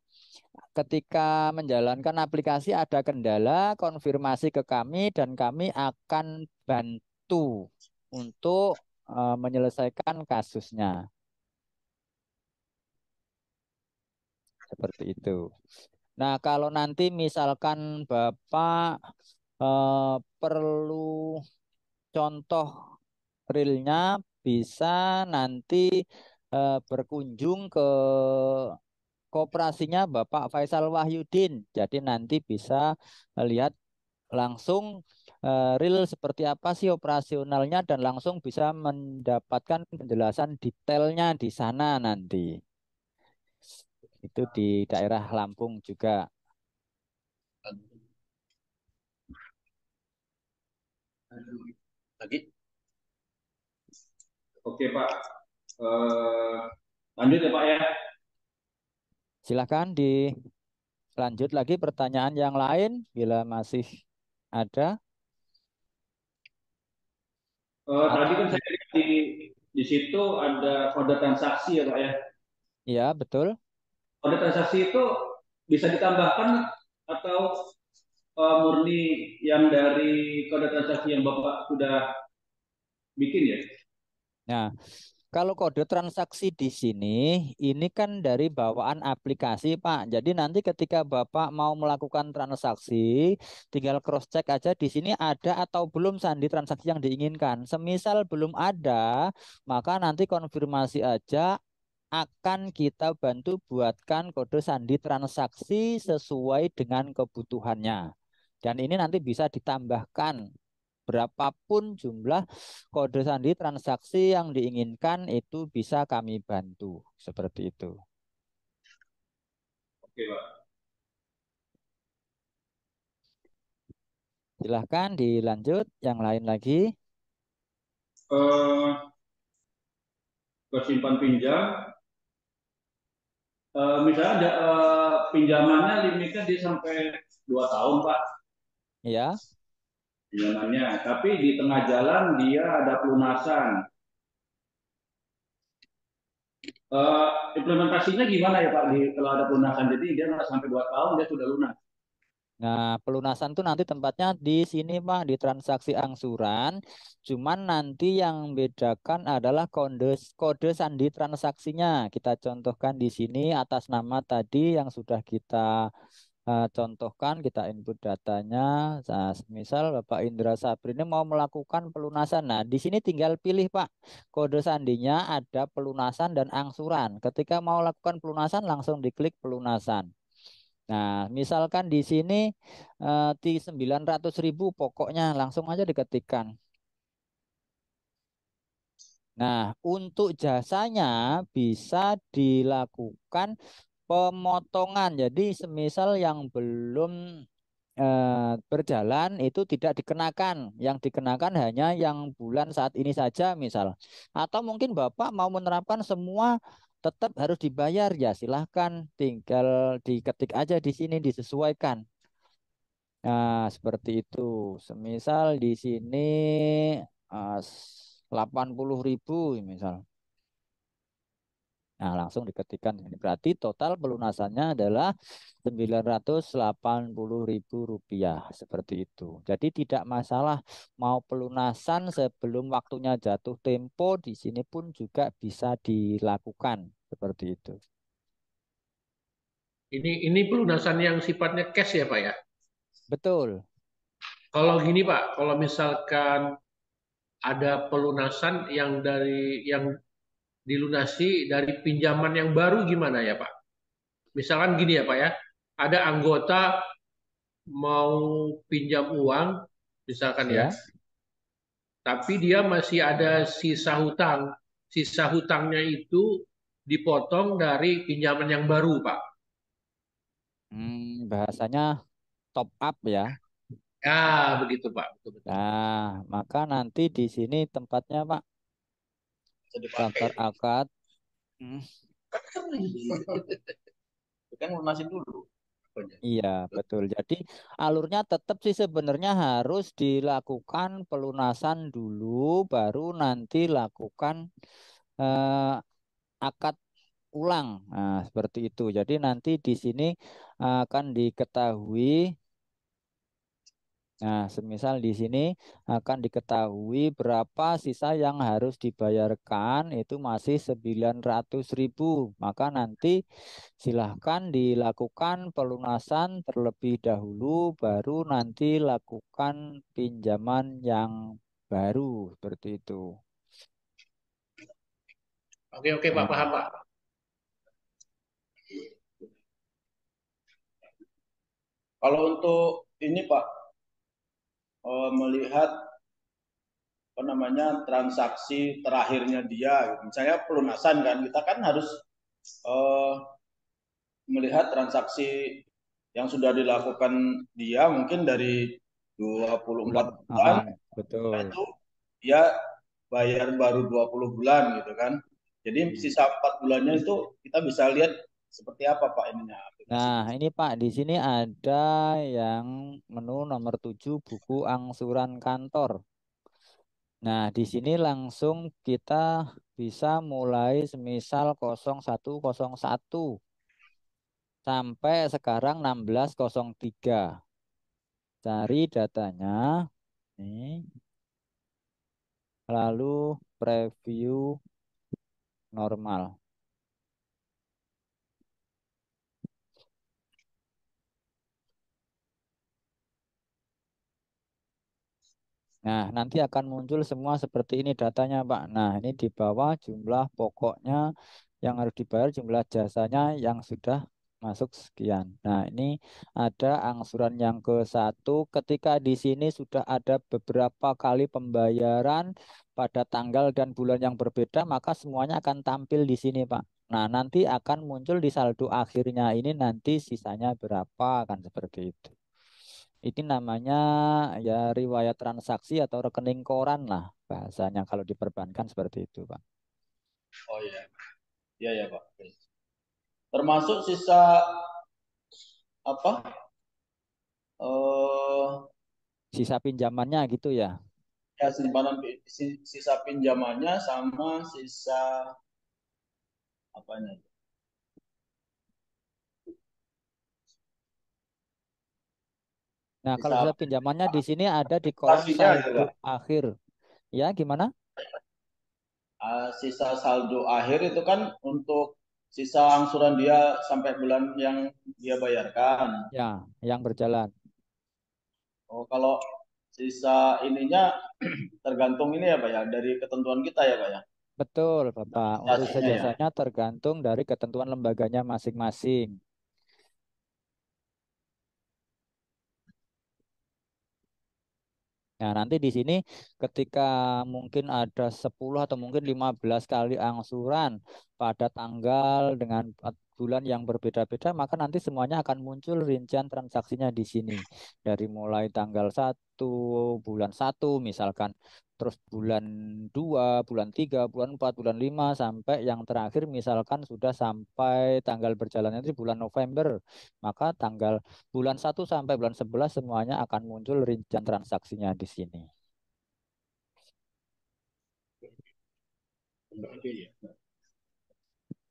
ketika menjalankan aplikasi ada kendala, konfirmasi ke kami dan kami akan bantu untuk menyelesaikan kasusnya. Seperti itu. Nah, kalau nanti misalkan Bapak perlu contoh realnya, bisa nanti berkunjung ke koperasinya Bapak Faisal Wahyudin. Jadi nanti bisa lihat langsung real seperti apa sih operasionalnya dan langsung bisa mendapatkan penjelasan detailnya di sana nanti. Itu di daerah Lampung juga. Lagi. Oke, Pak. Lanjut ya, Pak ya. Silakan dilanjut lagi pertanyaan yang lain bila masih ada. Tadi Atau kan saya lihat di situ ada kode transaksi ya, Pak ya. ya betul. Kode transaksi itu bisa ditambahkan atau murni yang dari kode transaksi yang Bapak sudah bikin ya? Nah, kalau kode transaksi di sini, ini kan dari bawaan aplikasi, Pak. Jadi nanti ketika Bapak mau melakukan transaksi, tinggal cross check aja di sini ada atau belum sandi transaksi yang diinginkan. Semisal belum ada, maka nanti konfirmasi aja, akan kita bantu buatkan kode sandi transaksi sesuai dengan kebutuhannya. Dan ini nanti bisa ditambahkan berapapun jumlah kode sandi transaksi yang diinginkan itu bisa kami bantu. Seperti itu. Oke, Pak. Silahkan dilanjut yang lain lagi. Eh, ke simpan pinjam, misalnya ada, pinjamannya limitnya di sampai 2 tahun, Pak. Ya. Pinjamannya, tapi di tengah jalan dia ada pelunasan. Eh, Implementasinya gimana ya Pak kalau ada pelunasan? Jadi dia nggak sampai 2 tahun dia sudah lunas. Nah, pelunasan tuh nanti tempatnya di sini, Pak, di transaksi angsuran. Cuman nanti yang bedakan adalah kode kode sandi transaksinya. Kita contohkan di sini atas nama tadi yang sudah kita contohkan, kita input datanya. Nah, misal Bapak Indra Sapri ini mau melakukan pelunasan. Nah, di sini tinggal pilih, Pak. Kode sandinya ada pelunasan dan angsuran. Ketika mau lakukan pelunasan langsung diklik pelunasan. Nah, misalkan di sini di 900.000 pokoknya langsung aja diketikkan. Nah, untuk jasanya bisa dilakukan pemotongan. Jadi, semisal yang belum berjalan itu tidak dikenakan. Yang dikenakan hanya yang bulan saat ini saja, misal. Atau mungkin Bapak mau menerapkan semua tetap harus dibayar, ya silahkan tinggal diketik aja di sini disesuaikan. Nah, seperti itu. Semisal di sini 80.000 misal. Nah, langsung diketikkan ini. Berarti total pelunasannya adalah 980.000 rupiah. Seperti itu. Jadi tidak masalah mau pelunasan sebelum waktunya jatuh tempo. Di sini pun juga bisa dilakukan. Seperti itu. Ini pelunasan yang sifatnya cash ya Pak ya? Betul. Kalau gini Pak, kalau misalkan ada pelunasan yang dilunasi dari pinjaman yang baru gimana ya Pak? Misalkan gini ya Pak ya, ada anggota mau pinjam uang, misalkan ya, Ya. tapi dia masih ada sisa hutang. Sisa hutangnya itu dipotong dari pinjaman yang baru Pak. Bahasanya top up ya. Ya begitu Pak, betul-betul. Nah, maka nanti di sini tempatnya Pak, Bisa dipakai. daftar akad. Hmm, Itu kan lunasin dulu. Iya, betul. Jadi alurnya tetap sih sebenarnya harus dilakukan pelunasan dulu, baru nanti lakukan eh, akad ulang. Nah, seperti itu. Jadi nanti di sini akan diketahui. Nah, semisal di sini akan diketahui berapa sisa yang harus dibayarkan itu masih 900.000. Maka nanti silahkan dilakukan pelunasan terlebih dahulu, baru nanti lakukan pinjaman yang baru seperti itu. Oke oke Pak, Nah, paham Pak. Kalau untuk ini Pak, melihat apa namanya transaksi terakhirnya dia, gitu. Misalnya pelunasan kan, kita kan harus eh, melihat transaksi yang sudah dilakukan dia mungkin dari 24 bulan, bulan, betul. itu dia bayar baru 20 bulan gitu kan. Jadi Hmm. sisa 4 bulannya itu kita bisa lihat seperti apa Pak ininya Nah, aplikasinya. ini Pak, di sini ada yang menu nomor 7 buku angsuran kantor. Nah, di sini langsung kita bisa mulai semisal 0101 sampai sekarang 1603. Cari datanya, nih, lalu preview normal. Nah, nanti akan muncul semua seperti ini datanya, Pak. Nah, ini di bawah jumlah pokoknya yang harus dibayar, jumlah jasanya yang sudah masuk sekian. Nah, ini ada angsuran yang ke satu. Ketika di sini sudah ada beberapa kali pembayaran pada tanggal dan bulan yang berbeda, maka semuanya akan tampil di sini, Pak. Nah, nanti akan muncul di saldo akhirnya ini nanti sisanya berapa, kan seperti itu. Ini namanya ya riwayat transaksi atau rekening koran lah bahasanya kalau di perbankan seperti itu, Pak. Oh iya, iya ya Pak. Termasuk sisa apa? Eh Sisa pinjamannya gitu ya. ya simpanan sisa pinjamannya sama sisa apanya? Nah, kalau Sisa sisa pinjamannya di sini ada di kolom aplikasinya gitu saldo Pak. akhir. Ya, gimana? Sisa saldo akhir itu kan untuk sisa angsuran dia sampai bulan yang dia bayarkan. Ya, yang berjalan. Oh, kalau sisa ininya tergantung ini ya Pak ya, dari ketentuan kita ya Pak ya. Betul, Bapak. Untuk sisa Administrasinya ya. jasanya tergantung dari ketentuan lembaganya masing-masing. Nah, nanti di sini ketika mungkin ada 10 atau mungkin 15 kali angsuran pada tanggal dengan bulan yang berbeda-beda, maka nanti semuanya akan muncul rincian transaksinya di sini. Dari mulai tanggal 1, bulan 1 misalkan, terus bulan 2, bulan 3, bulan 4, bulan 5, sampai yang terakhir misalkan sudah sampai tanggal berjalannya itu bulan November. Maka tanggal bulan 1 sampai bulan 11 semuanya akan muncul rincian transaksinya di sini.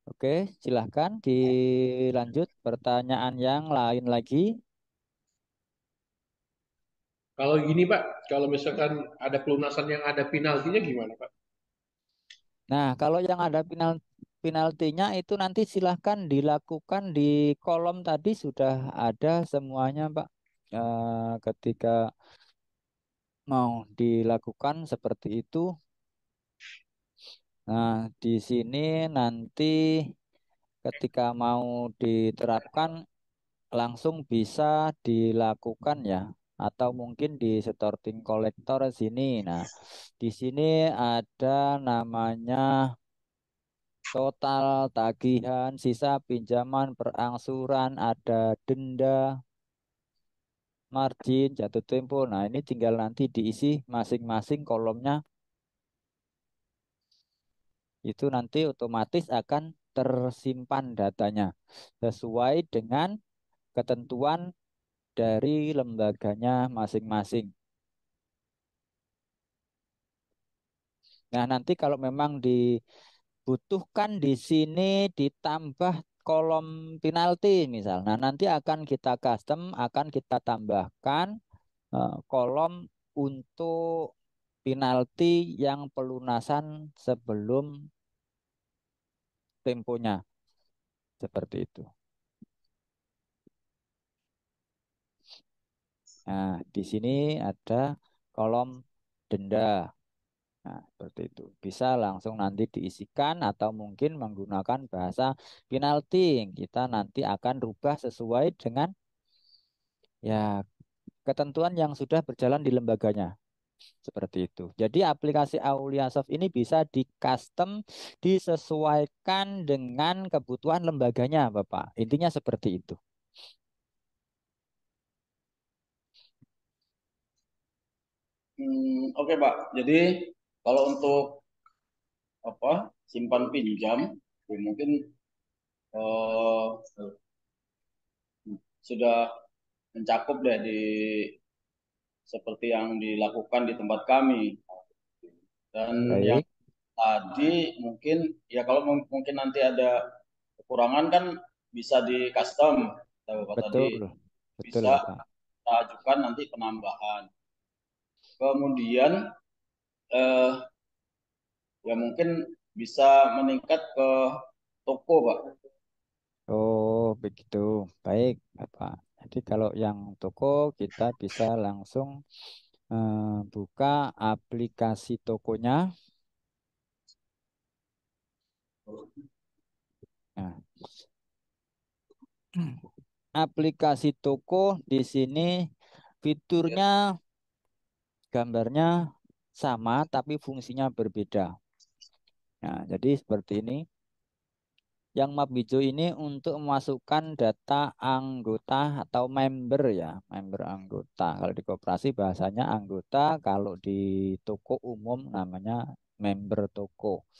Oke, silahkan dilanjut pertanyaan yang lain lagi. Kalau gini Pak, kalau misalkan ada pelunasan yang ada penaltinya gimana Pak? Nah, kalau yang ada penaltinya itu nanti silahkan dilakukan di kolom tadi sudah ada semuanya, Pak. Ketika mau dilakukan seperti itu. Nah, di sini nanti ketika mau diterapkan langsung bisa dilakukan ya, atau mungkin di sorting kolektor sini. Nah, di sini ada namanya total tagihan, sisa pinjaman, perangsuran, ada denda, margin, jatuh tempo. Nah, ini tinggal nanti diisi masing-masing kolomnya. Itu nanti otomatis akan tersimpan datanya sesuai dengan ketentuan dari lembaganya masing-masing. Nah, nanti kalau memang dibutuhkan di sini ditambah kolom penalti misal. Nah, nanti akan kita custom, akan kita tambahkan kolom untuk penalti yang pelunasan sebelum temponya. Seperti itu. Nah, di sini ada kolom denda. Nah, seperti itu. Bisa langsung nanti diisikan atau mungkin menggunakan bahasa penalti. Kita nanti akan rubah sesuai dengan ya ketentuan yang sudah berjalan di lembaganya. Seperti itu. Jadi aplikasi Auliasoft ini bisa di custom, disesuaikan dengan kebutuhan lembaganya, Bapak. Intinya seperti itu. Oke Pak. Jadi kalau untuk apa simpan pinjam, ya mungkin eh, sudah mencakup deh di seperti yang dilakukan di tempat kami. Dan yang Baik, tadi mungkin ya kalau mungkin nanti ada kekurangan kan bisa di custom. Bapak tadi betul. Betul, bisa Bapak. kita ajukan nanti penambahan. Kemudian eh, ya mungkin bisa meningkat ke toko, Pak. Oh, begitu. Baik, Bapak. Jadi kalau yang toko kita bisa langsung eh, buka aplikasi tokonya. Nah, aplikasi toko di sini fiturnya gambarnya sama tapi fungsinya berbeda. Nah, jadi seperti ini. Yang map hijau ini untuk memasukkan data anggota atau member ya, member anggota. Kalau di koperasi bahasanya anggota, kalau di toko umum namanya member toko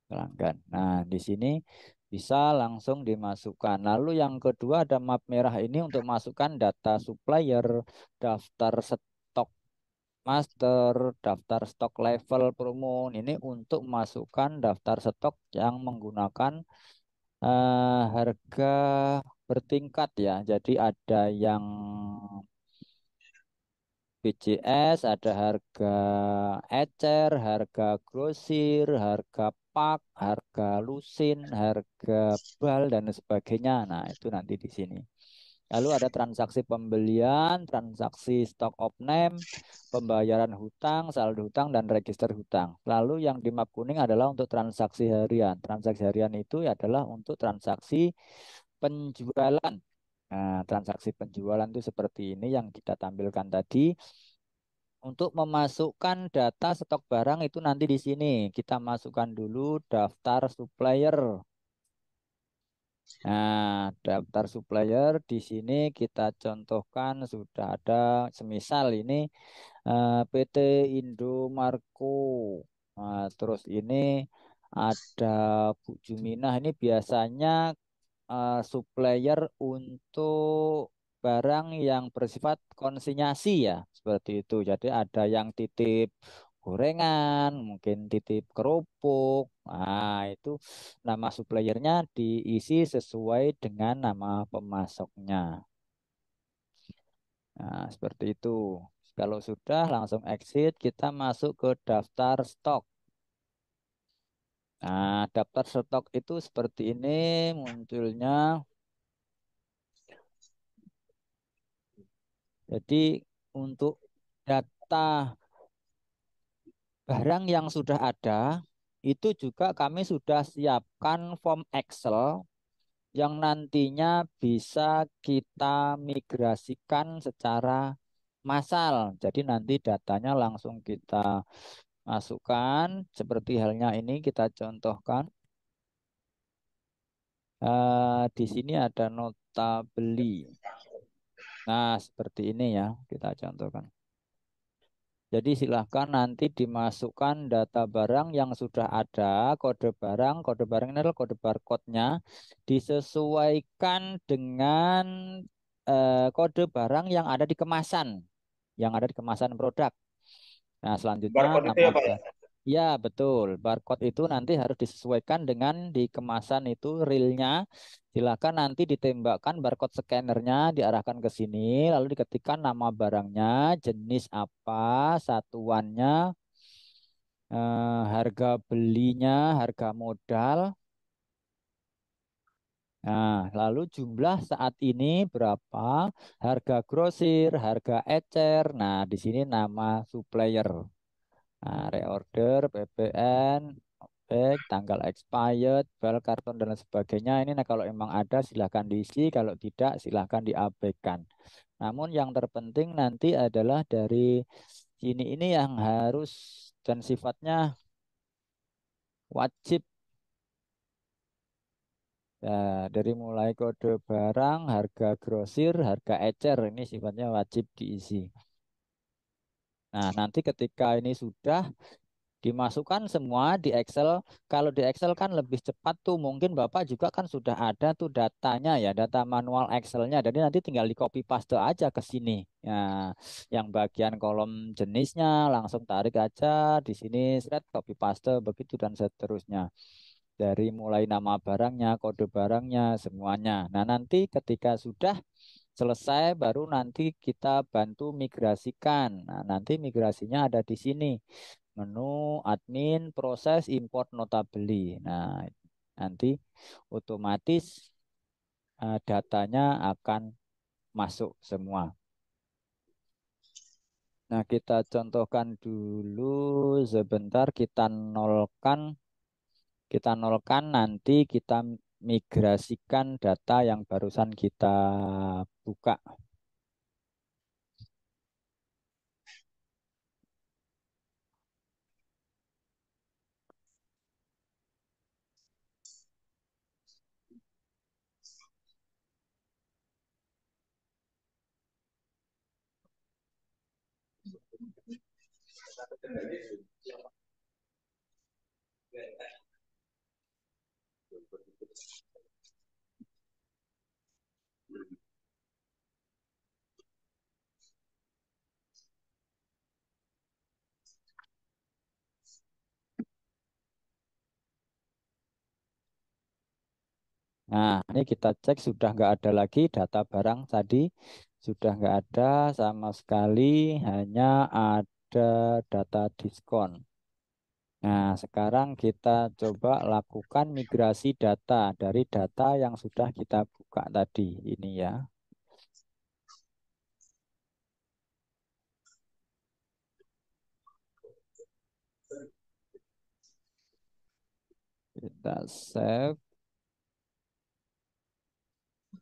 pelanggan. Nah, di sini bisa langsung dimasukkan. Lalu yang kedua ada map merah ini untuk masukkan data supplier, daftar stok master, daftar stok level promo. Ini untuk masukkan daftar stok yang menggunakan harga bertingkat ya. Jadi ada yang BCS, ada harga ecer, harga grosir, harga pak, harga lusin, harga bal dan sebagainya. Nah, itu nanti di sini. Lalu ada transaksi pembelian, transaksi stock of name, pembayaran hutang, saldo hutang, dan register hutang. Lalu yang di map kuning adalah untuk transaksi harian. Transaksi harian itu adalah untuk transaksi penjualan. Nah, transaksi penjualan itu seperti ini yang kita tampilkan tadi. Untuk memasukkan data stok barang itu nanti di sini. Kita masukkan dulu daftar supplier. Nah, daftar supplier di sini kita contohkan sudah ada semisal ini PT Indomarko. Nah, terus ini ada Bu Juminah ini biasanya supplier untuk barang yang bersifat konsinyasi ya, seperti itu. Jadi ada yang titip gorengan, mungkin titip kerupuk. Nah, itu nama suppliernya diisi sesuai dengan nama pemasoknya. Nah, seperti itu. Kalau sudah langsung exit, kita masuk ke daftar stok. Nah, daftar stok itu seperti ini munculnya. Jadi untuk data barang yang sudah ada, itu juga kami sudah siapkan form Excel yang nantinya bisa kita migrasikan secara massal. Jadi nanti datanya langsung kita masukkan. Seperti halnya ini kita contohkan. Di sini ada nota beli. Nah, seperti ini ya, kita contohkan. Jadi silahkan nanti dimasukkan data barang yang sudah ada, kode barang ini adalah kode barcode-nya, disesuaikan dengan kode barang yang ada di kemasan produk. Nah, selanjutnya Barcode itu nama ya Pak ya? ya, betul. Barcode itu nanti harus disesuaikan dengan di kemasan itu realnya. Silakan nanti ditembakkan barcode scannernya, diarahkan ke sini, lalu diketikkan nama barangnya, jenis apa, satuannya, harga belinya, harga modal. Nah, lalu jumlah saat ini berapa, harga grosir, harga ecer. Nah, di sini nama supplier. Nah, reorder, PPN, baik, tanggal expired, file karton dan lain sebagainya. Ini nah kalau memang ada silahkan diisi, kalau tidak silahkan diabaikan. Namun yang terpenting nanti adalah dari sini ini yang harus dan sifatnya wajib. Ya, dari mulai kode barang, harga grosir, harga ecer ini sifatnya wajib diisi. Nah, nanti ketika ini sudah dimasukkan semua di Excel. Kalau di Excel kan lebih cepat tuh. Mungkin Bapak juga kan sudah ada tuh datanya ya, data manual Excelnya. Jadi nanti tinggal di copy paste aja ke sini. Ya, yang bagian kolom jenisnya langsung tarik aja di sini, thread copy paste begitu dan seterusnya. Dari mulai nama barangnya, kode barangnya, semuanya. Nah, nanti ketika sudah selesai baru nanti kita bantu migrasikan. Nah, nanti migrasinya ada di sini. Menu admin proses import nota beli. Nah, nanti otomatis datanya akan masuk semua. Nah, kita contohkan dulu sebentar kita nolkan nanti kita migrasikan data yang barusan kita buka. Nah, ini kita cek sudah nggak ada lagi data barang tadi, sudah nggak ada sama sekali, hanya ada data diskon. Nah, sekarang kita coba lakukan migrasi data dari data yang sudah kita buka tadi. Ini ya, kita save.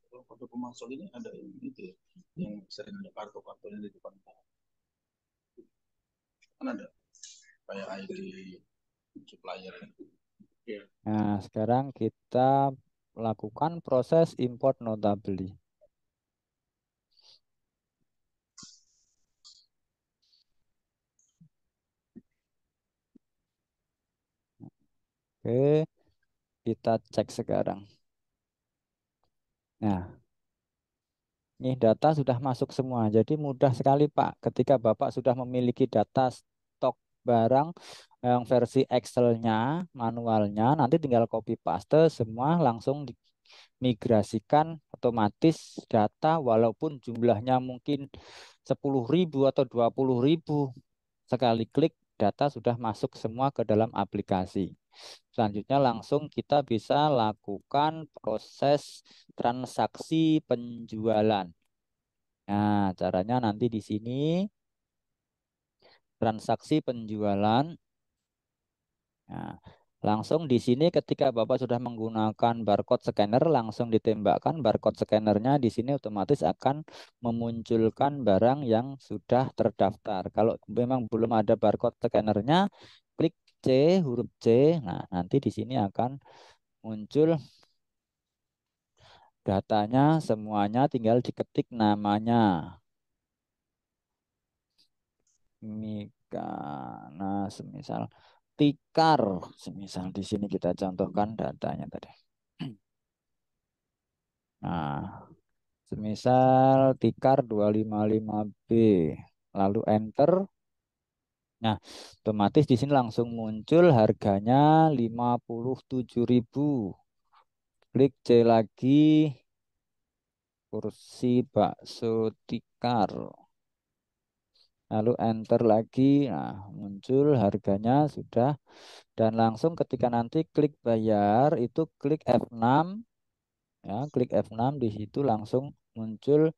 Kalau kode pemasok ini ada yang itu ya, yang sering ada kartu-kartunya di depan. Kan ada kayak ID supplier. Ya. Nah, sekarang kita lakukan proses import nota beli. Oke, kita cek sekarang. Nah, ini data sudah masuk semua. Jadi mudah sekali Pak. Ketika Bapak sudah memiliki data stok barang yang versi Excel-nya, manualnya, nanti tinggal copy paste semua langsung dimigrasikan otomatis data walaupun jumlahnya mungkin 10.000 atau 20.000. Sekali klik data sudah masuk semua ke dalam aplikasi. Selanjutnya langsung kita bisa lakukan proses transaksi penjualan. Nah, caranya nanti di sini transaksi penjualan. Nah, langsung di sini ketika Bapak sudah menggunakan barcode scanner, langsung ditembakkan barcode scannernya di sini otomatis akan memunculkan barang yang sudah terdaftar. Kalau memang belum ada barcode scannernya, klik C, huruf C. Nah, nanti di sini akan muncul datanya semuanya, tinggal diketik namanya. Mika. Nah, semisal tikar, semisal di sini kita contohkan datanya tadi. Nah, semisal tikar 255B, lalu enter. Nah, otomatis di sini langsung muncul harganya 57.000. Klik C lagi, kursi bakso tikar. Lalu enter lagi. Nah, muncul harganya sudah. Dan langsung ketika nanti klik bayar, itu klik F6. Ya, klik F6 di situ langsung muncul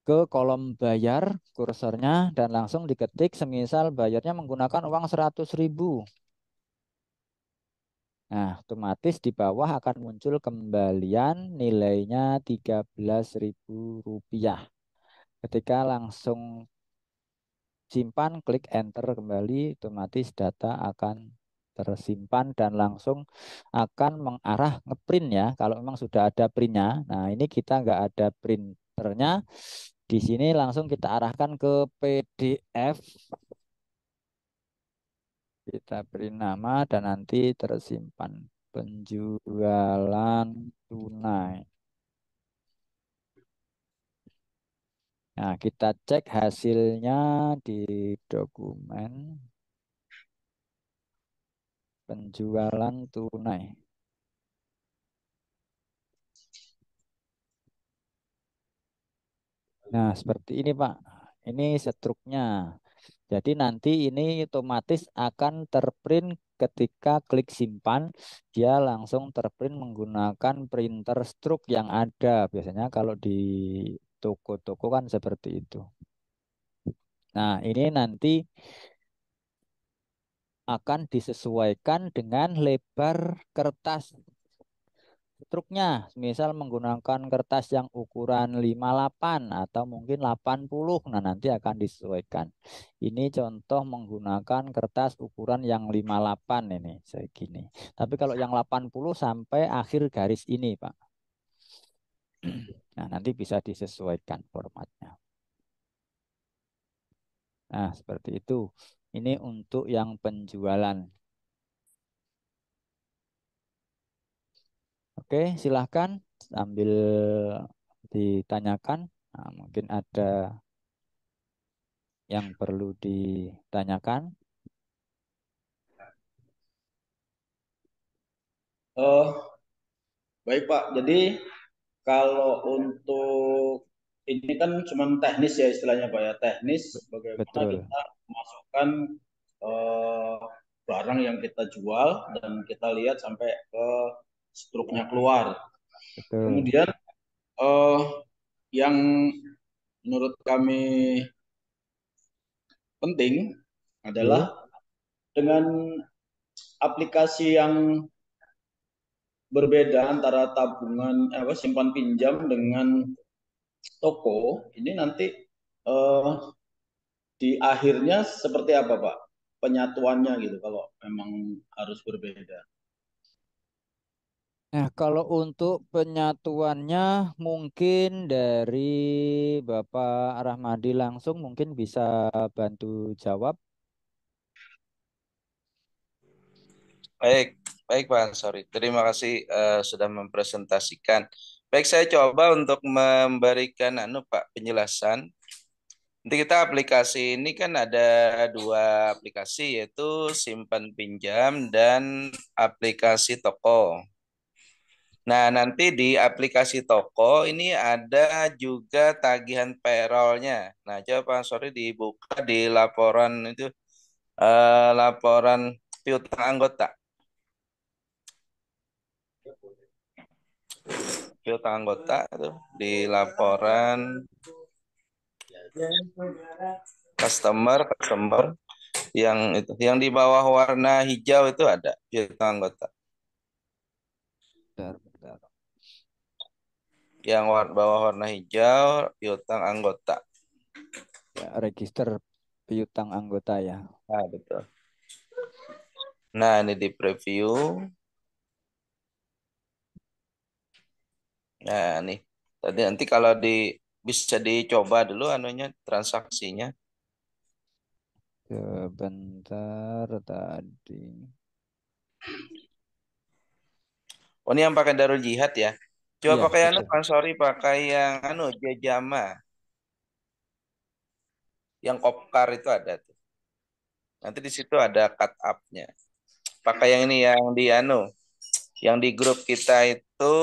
ke kolom bayar kursornya dan langsung diketik semisal bayarnya menggunakan uang 100.000. Nah, otomatis di bawah akan muncul kembalian nilainya 13.000 rupiah. Ketika langsung simpan, klik enter kembali, otomatis data akan tersimpan dan langsung akan mengarah ngeprint ya. Kalau memang sudah ada printnya. Nah, ini kita nggak ada printernya. Di sini langsung kita arahkan ke PDF. Kita beri nama dan nanti tersimpan penjualan tunai. Nah, kita cek hasilnya di dokumen penjualan tunai. Nah, seperti ini, Pak. Ini struknya. Jadi nanti ini otomatis akan terprint ketika klik simpan, dia langsung terprint menggunakan printer struk yang ada. Biasanya kalau di toko-toko kan seperti itu. Nah, ini nanti akan disesuaikan dengan lebar kertas struknya. Misal menggunakan kertas yang ukuran 58 atau mungkin 80. Nah, nanti akan disesuaikan. Ini contoh menggunakan kertas ukuran yang 58 ini segini. Tapi kalau yang 80 sampai akhir garis ini, Pak. Nah, nanti bisa disesuaikan formatnya. Nah, seperti itu. Ini untuk yang penjualan. Oke, silahkan sambil ditanyakan. Nah, mungkin ada yang perlu ditanyakan. Oh, baik Pak. Jadi kalau untuk ini kan cuma teknis ya istilahnya Pak ya. Teknis bagaimana Betul, kita memasukkan eh, barang yang kita jual dan kita lihat sampai ke struknya keluar. betul. Kemudian eh, yang menurut kami penting Oke, adalah dengan aplikasi yang berbeda antara tabungan simpan pinjam dengan toko ini nanti eh, di akhirnya seperti apa Pak penyatuannya gitu kalau memang harus berbeda. Nah, kalau untuk penyatuannya mungkin dari Bapak Rahmadi langsung mungkin bisa bantu jawab. Baik, baik Pak Ansori. Terima kasih sudah mempresentasikan. Baik, saya coba untuk memberikan Pak penjelasan. Nanti kita aplikasi ini kan ada dua aplikasi yaitu simpan pinjam dan aplikasi toko. Nah, nanti di aplikasi toko ini ada juga tagihan payroll-nya. Nah, coba Pak Ansori dibuka di laporan itu laporan piutang anggota. Piutang anggota itu di laporan customer yang itu yang di bawah warna hijau itu ada piutang anggota. Bentar, bentar. Yang bawah warna hijau piutang anggota. Ya, register piutang anggota ya. Nah, betul. Nah, ini di preview. Nah, nih. Tadi nanti kalau bisa dicoba dulu anunya transaksinya. Sebentar tadi. Oh, ini yang pakai Darul Jihad ya. Coba Iya, pakai anu, betul. Pak Sorry, pakai yang anu Jejama. Yang Kopkar itu ada tuh. Nanti di situ ada cut up-nya. Pakai yang ini yang di anu, yang di grup kita itu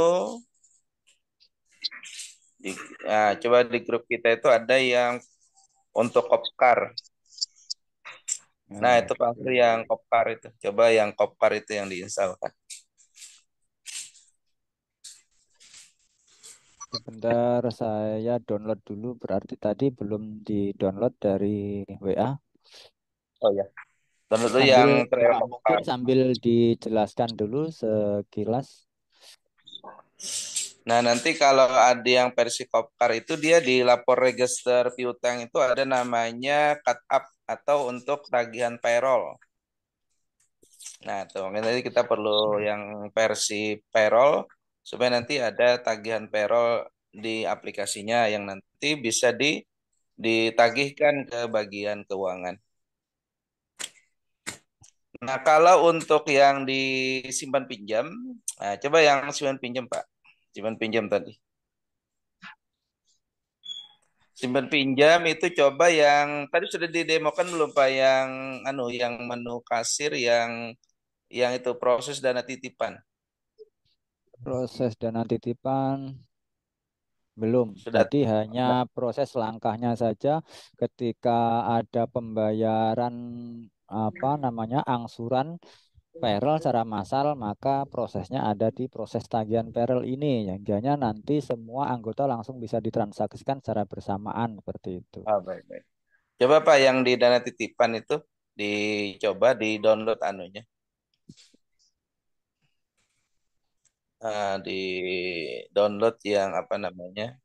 di, coba di grup kita itu ada yang untuk Kopkar. Nah, itu Pak Sri yang Kopkar itu. Coba yang Kopkar itu yang diinstalkan. Sebentar saya download dulu. Berarti tadi belum di-download dari WA. Oh ya. Download dulu Sambil yang trail mungkin Kopkar. sambil dijelaskan dulu sekilas. Nah, nanti kalau ada yang versi Kopkar itu dia di lapor register piutang itu ada namanya cut up atau untuk tagihan payroll. Nah, tuh mungkin tadi kita perlu yang versi payroll supaya nanti ada tagihan payroll di aplikasinya yang nanti bisa ditagihkan ke bagian keuangan. Nah, kalau untuk yang disimpan pinjam, nah coba yang simpan pinjam, Pak. Simpan pinjam tadi. Simpan pinjam itu coba yang tadi sudah didemokan belum Pak yang yang menu kasir yang itu proses dana titipan. Proses dana titipan belum. Sudah. Tadi hanya proses langkahnya saja ketika ada pembayaran apa namanya angsuran payroll secara massal, maka prosesnya ada di proses tagihan payroll ini. Yang jadinya nanti semua anggota langsung bisa ditransaksikan secara bersamaan seperti itu. Ah, baik, baik. Coba Pak yang di dana titipan itu dicoba di download anunya. Di download yang apa namanya?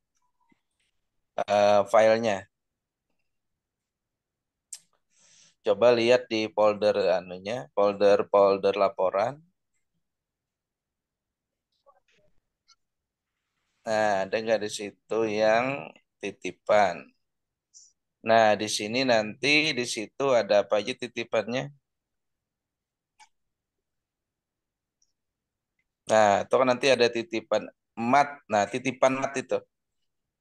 Filenya. Coba lihat di folder anunya, folder laporan. Nah, ada nggak di situ yang titipan? Nah, di sini nanti di situ ada apa aja titipannya? Nah, itu kan nanti ada titipan mat. Nah, titipan mat itu,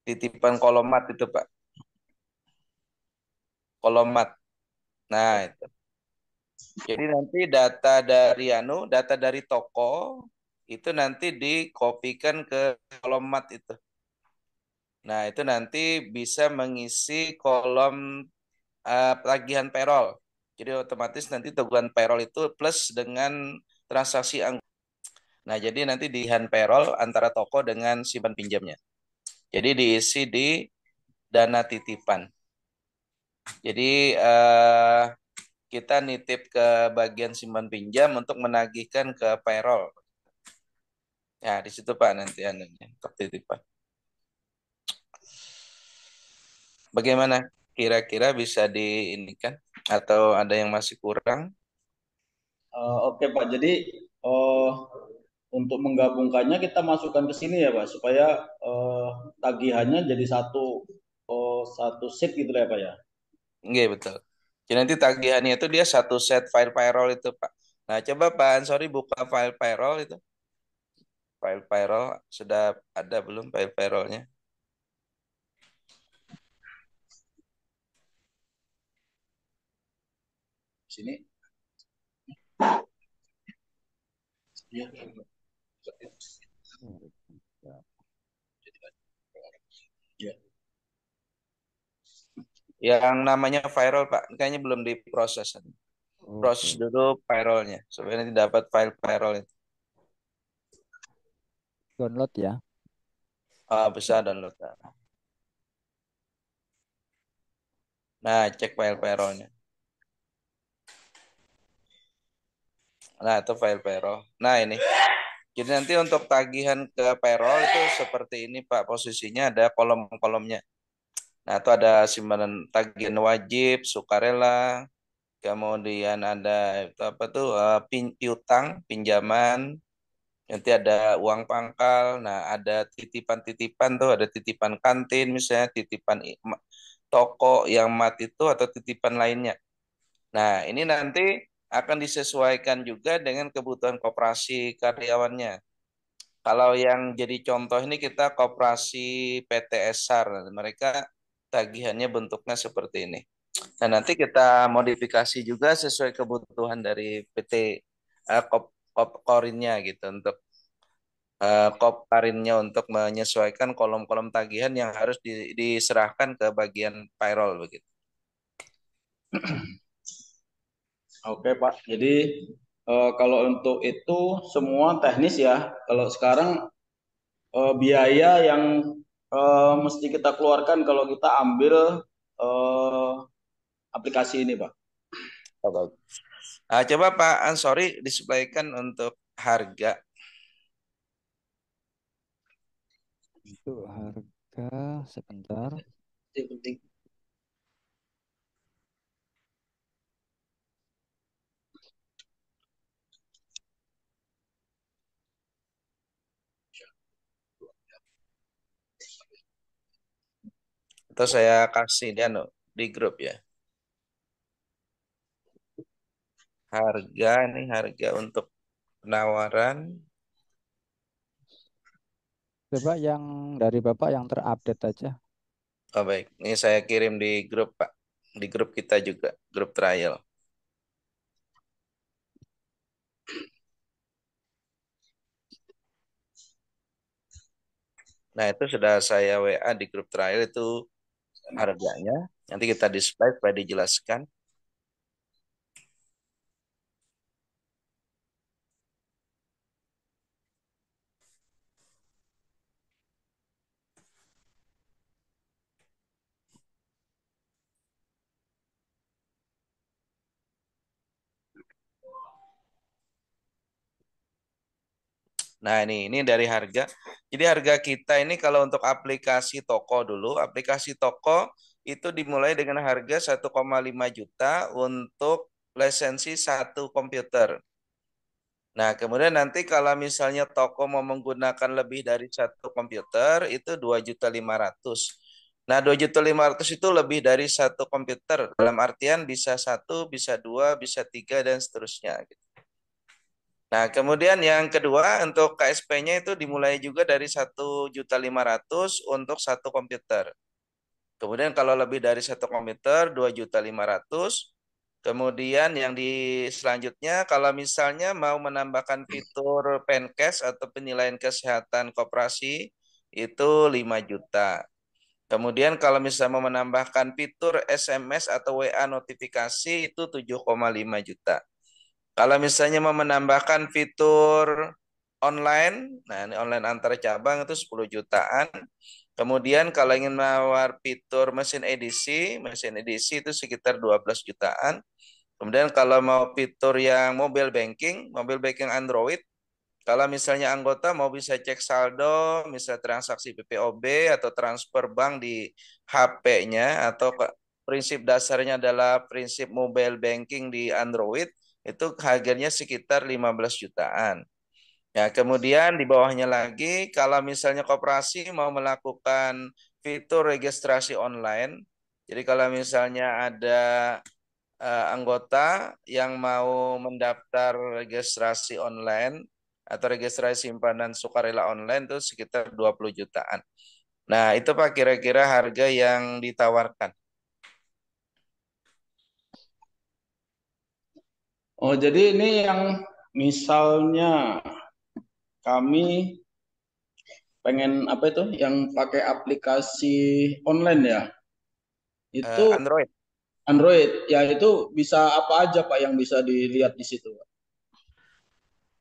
titipan kolom mat itu, Pak. Kolom mat. Nah, itu. Jadi nanti data dari toko itu nanti dikopikan ke kolom mat itu. Nah, itu nanti bisa mengisi kolom tagihan payroll. Jadi otomatis nanti tagihan payroll itu plus dengan transaksi Nah, jadi nanti di hand payroll antara toko dengan simpan pinjamnya. Jadi diisi di dana titipan. Jadi kita nitip ke bagian simpan pinjam untuk menagihkan ke payroll. Ya, di situ Pak nanti anunya, untuk titipan. Bagaimana? Kira-kira bisa diinikan atau ada yang masih kurang? Oke Pak, jadi eh, untuk menggabungkannya kita masukkan ke sini ya Pak, supaya tagihannya jadi satu sheet gitu ya Pak ya. Iya, betul. Jadi nanti tagihannya itu dia satu set file payroll itu Pak. Nah, coba Pak Ansori buka file payroll itu. File payroll sudah ada belum file payrollnya? sini. Ya. Ya. Yang namanya viral Pak, kayaknya belum diproses. Proses Oke. dulu viralnya supaya nanti dapat file viral itu. Download ya. Bisa download. Nah, cek file viralnya. Nah, itu file viral. Nah, ini. Jadi nanti untuk tagihan ke payroll itu seperti ini Pak, posisinya ada kolom-kolomnya. Nah, itu ada simpanan tagihan wajib, sukarela, kemudian ada itu apa tuh piutang, pinjaman, nanti ada uang pangkal, nah ada titipan-titipan tuh, ada titipan kantin misalnya, titipan toko yang mati itu atau titipan lainnya. Nah, ini nanti akan disesuaikan juga dengan kebutuhan koperasi karyawannya. Kalau yang jadi contoh ini kita koperasi PT Esar, mereka tagihannya bentuknya seperti ini. Nah, nanti kita modifikasi juga sesuai kebutuhan dari PT Korinnya gitu untuk Kopkarinnya untuk menyesuaikan kolom-kolom tagihan yang harus diserahkan ke bagian payroll begitu. Oke Pak, jadi kalau untuk itu semua teknis ya. Kalau sekarang biaya yang mesti kita keluarkan kalau kita ambil eh, aplikasi ini Pak. Oh, bagus. Coba Pak Ansori disesuaikan untuk harga. Untuk harga sebentar. Yang penting. Atau saya kasih di di grup ya. Harga nih harga untuk penawaran. Coba yang dari Bapak yang terupdate aja. Oh baik, ini saya kirim di grup Pak, di grup kita juga, grup trial. Nah itu sudah saya WA di grup trial itu harganya. Nanti kita display supaya dijelaskan. Nah ini dari harga. Jadi harga kita ini kalau untuk aplikasi toko dulu, aplikasi toko itu dimulai dengan harga 1,5 juta untuk lisensi satu komputer. Nah, kemudian nanti kalau misalnya toko mau menggunakan lebih dari satu komputer, itu 2.500.000. Nah, 2.500.000 itu lebih dari satu komputer. Dalam artian bisa satu, bisa dua, bisa tiga, dan seterusnya. Nah, kemudian yang kedua untuk KSP-nya itu dimulai juga dari 1.500.000 untuk satu komputer. Kemudian kalau lebih dari satu komputer 2.500.000. Kemudian yang di selanjutnya kalau misalnya mau menambahkan fitur Pencast atau penilaian kesehatan koperasi itu 5 juta. Kemudian kalau misalnya mau menambahkan fitur SMS atau WA notifikasi itu 7,5 juta. Kalau misalnya mau menambahkan fitur online, nah ini online antar cabang itu 10 jutaan. Kemudian kalau ingin menawar fitur mesin edisi itu sekitar 12 jutaan. Kemudian kalau mau fitur yang mobile banking Android, kalau misalnya anggota mau bisa cek saldo, misal transaksi PPOB atau transfer bank di HP-nya atau prinsip dasarnya adalah prinsip mobile banking di Android, itu harganya sekitar 15 jutaan. Ya, kemudian di bawahnya lagi, kalau misalnya koperasi mau melakukan fitur registrasi online, jadi kalau misalnya ada anggota yang mau mendaftar registrasi online atau registrasi simpanan sukarela online itu sekitar 20 jutaan. Nah, itu Pak kira-kira harga yang ditawarkan. Oh, jadi ini yang misalnya kami pengen apa itu yang pakai aplikasi online ya. Itu Android. Android. Ya itu bisa apa aja Pak yang bisa dilihat di situ, Pak?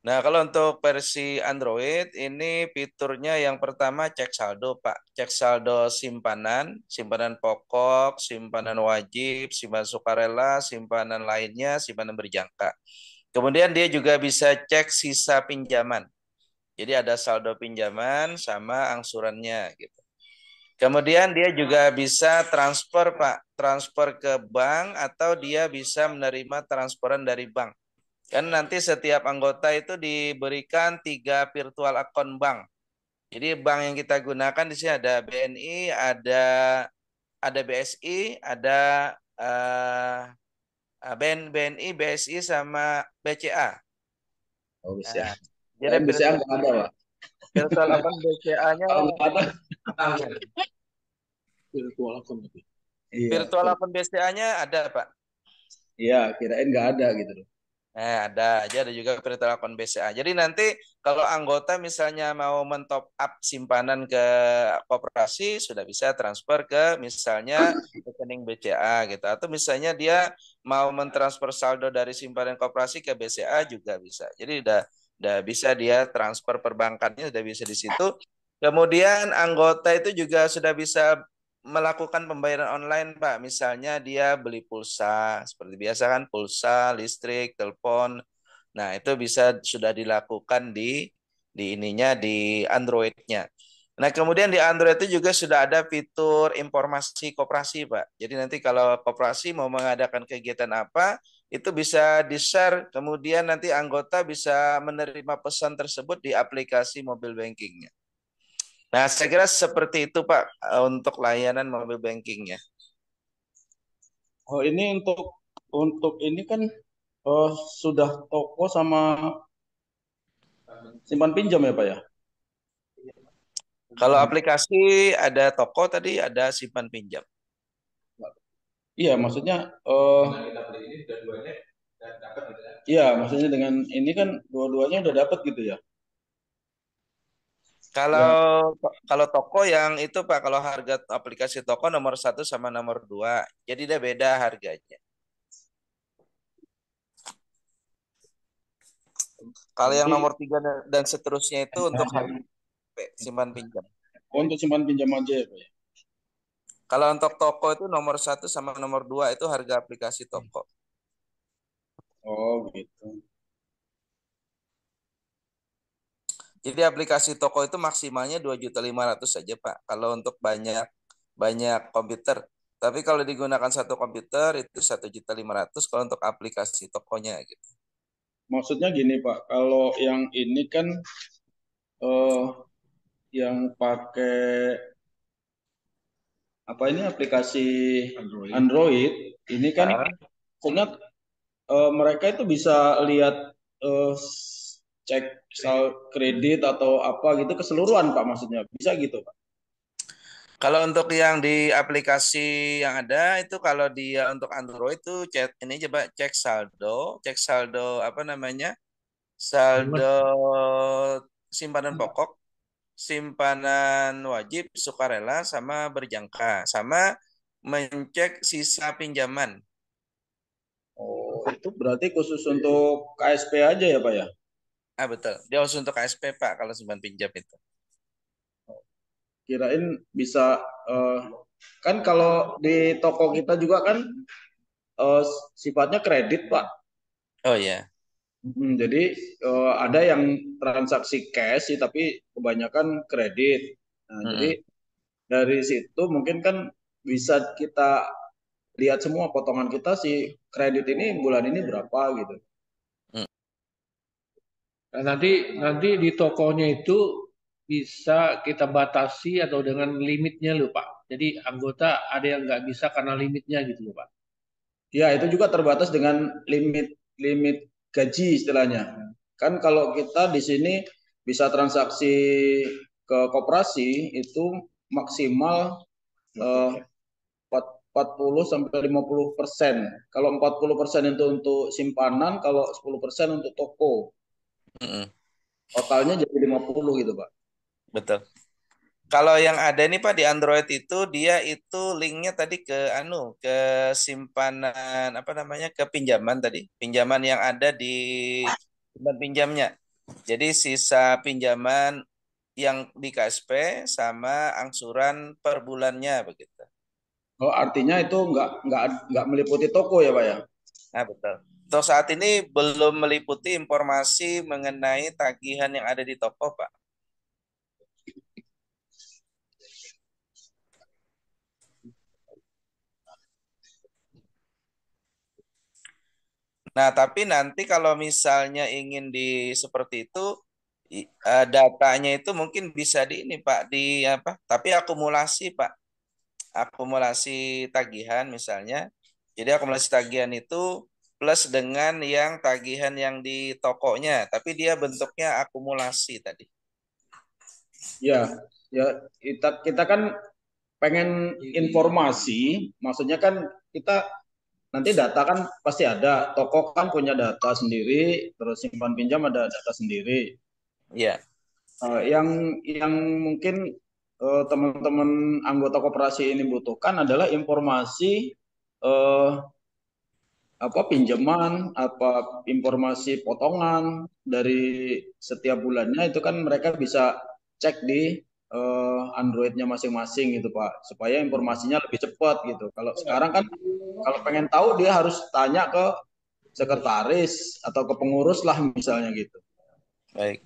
Nah, kalau untuk versi Android ini fiturnya yang pertama cek saldo, Pak. Cek saldo simpanan, simpanan pokok, simpanan wajib, simpanan sukarela, simpanan lainnya, simpanan berjangka. Kemudian dia juga bisa cek sisa pinjaman. Jadi ada saldo pinjaman sama angsurannya gitu. Kemudian dia juga bisa transfer, Pak. Transfer ke bank atau dia bisa menerima transferan dari bank. Kan nanti setiap anggota itu diberikan 3 virtual account bank. Jadi bank yang kita gunakan di sini ada BNI, ada BSI, ada BNI, BSI sama BCA. Oh, bisa. Nah, jadi Lain bisa nggak ada, Pak. virtual account BCA-nya, Kalau nggak ada, Virtual account tapi. iya. virtual account BCA-nya ada, Pak. Iya, kirain nggak ada gitu loh. Ada aja, ada juga virtual account BCA. Jadi nanti kalau anggota misalnya mau mentop up simpanan ke koperasi, sudah bisa transfer ke misalnya rekening BCA gitu. Atau misalnya dia mau mentransfer saldo dari simpanan koperasi ke BCA juga bisa. Jadi udah bisa dia transfer perbankannya, sudah bisa di situ. Kemudian anggota itu juga sudah bisa melakukan pembayaran online, Pak. Misalnya dia beli pulsa, seperti biasa kan, pulsa, listrik, telepon. Nah, itu bisa sudah dilakukan di Android-nya. Nah, kemudian di Android itu juga sudah ada fitur informasi koperasi, Pak. Jadi nanti kalau koperasi mau mengadakan kegiatan apa, itu bisa di-share, kemudian nanti anggota bisa menerima pesan tersebut di aplikasi mobile banking-nya. Nah, saya kira seperti itu, Pak, untuk layanan mobile bankingnya. Oh, ini untuk ini kan sudah toko sama simpan pinjam ya, Pak ya? Kalau aplikasi ada toko tadi, ada simpan pinjam. Iya, maksudnya iya, maksudnya dengan ini kan dua-duanya udah dapat gitu ya. Kalau Ya, kalau toko yang itu, Pak, kalau harga aplikasi toko nomor 1 sama nomor 2, jadi dia beda harganya. Kalau yang berarti nomor 3 dan seterusnya itu untuk harga simpan pinjam. untuk simpan pinjam aja ya, Pak ya. Kalau untuk toko itu nomor 1 sama nomor 2 itu harga aplikasi toko. Oh, gitu. Jadi aplikasi toko itu maksimalnya 2.500.000 saja, Pak. Kalau untuk banyak banyak komputer. Tapi kalau digunakan satu komputer itu 1.500.000 kalau untuk aplikasi tokonya gitu. Maksudnya gini, Pak, kalau yang ini kan eh yang pakai apa ini aplikasi Android ini kan maksudnya mereka itu bisa lihat cek kredit atau apa gitu keseluruhan Pak maksudnya bisa gitu Pak. Kalau untuk yang di aplikasi yang ada itu kalau dia untuk Android itu cek ini coba cek saldo apa namanya? Saldo simpanan pokok, simpanan wajib, sukarela sama berjangka, sama mencek sisa pinjaman. Oh itu berarti khusus untuk KSP aja ya Pak ya? Betul. Dia khusus untuk KSP, Pak, kalau simpan pinjam itu. Kirain bisa kan kalau di toko kita juga kan eh, sifatnya kredit Pak. Oh ya. Jadi ada yang transaksi cash sih, tapi kebanyakan kredit. Nah, jadi Mm-mm. dari situ mungkin kan bisa kita lihat semua potongan kita sih kredit ini bulan ini berapa gitu. Mm. Nah, nanti di tokonya itu bisa kita batasi atau dengan limitnya loh Pak. Jadi anggota ada yang nggak bisa karena limitnya gitu loh Pak. Ya, itu juga terbatas dengan limit limit gaji istilahnya. Kan kalau kita di sini bisa transaksi ke koperasi itu maksimal eh, 40 sampai 50%. Kalau 40% itu untuk simpanan, kalau 10% untuk toko. Mm-mm. Totalnya jadi 50 gitu, Pak. Betul. Kalau yang ada nih Pak di Android itu dia itu linknya tadi ke ke simpanan apa namanya ke pinjaman tadi, pinjaman yang ada di simpan pinjamnya. Jadi sisa pinjaman yang di KSP sama angsuran per bulannya begitu. Oh, artinya itu nggak meliputi toko ya, Pak ya? Nah, betul. Untuk saat ini belum meliputi informasi mengenai tagihan yang ada di toko, Pak. Nah, tapi nanti kalau misalnya ingin di seperti itu, datanya itu mungkin bisa di ini, Pak, di apa? Tapi akumulasi, Pak. Akumulasi tagihan misalnya. Jadi akumulasi tagihan itu plus dengan yang tagihan yang di tokonya, tapi dia bentuknya akumulasi tadi. Ya, ya kita kan pengen informasi, maksudnya kan kita nanti data kan pasti ada, toko kan punya data sendiri, terus simpan pinjam ada data sendiri. Iya. Yang mungkin teman-teman anggota koperasi ini butuhkan adalah informasi eh, apa pinjaman, apa informasi potongan dari setiap bulannya itu kan mereka bisa cek di Androidnya masing-masing gitu Pak, supaya informasinya lebih cepat gitu. Kalau sekarang kan kalau pengen tahu dia harus tanya ke sekretaris atau ke pengurus lah misalnya gitu. Baik.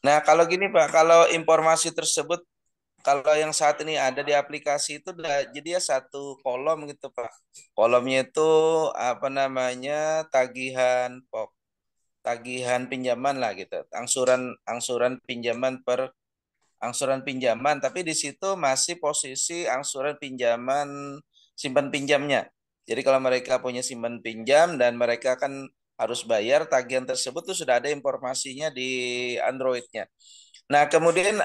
Nah, kalau gini Pak, kalau informasi tersebut, kalau yang saat ini ada di aplikasi itu jadi ya satu kolom gitu Pak. Kolomnya itu apa namanya tagihan pinjaman lah gitu, angsuran angsuran pinjaman per angsuran pinjaman, tapi di situ masih posisi angsuran pinjaman simpan pinjamnya. Jadi kalau mereka punya simpan pinjam dan mereka kan harus bayar tagihan tersebut tuh sudah ada informasinya di Androidnya. Nah, kemudian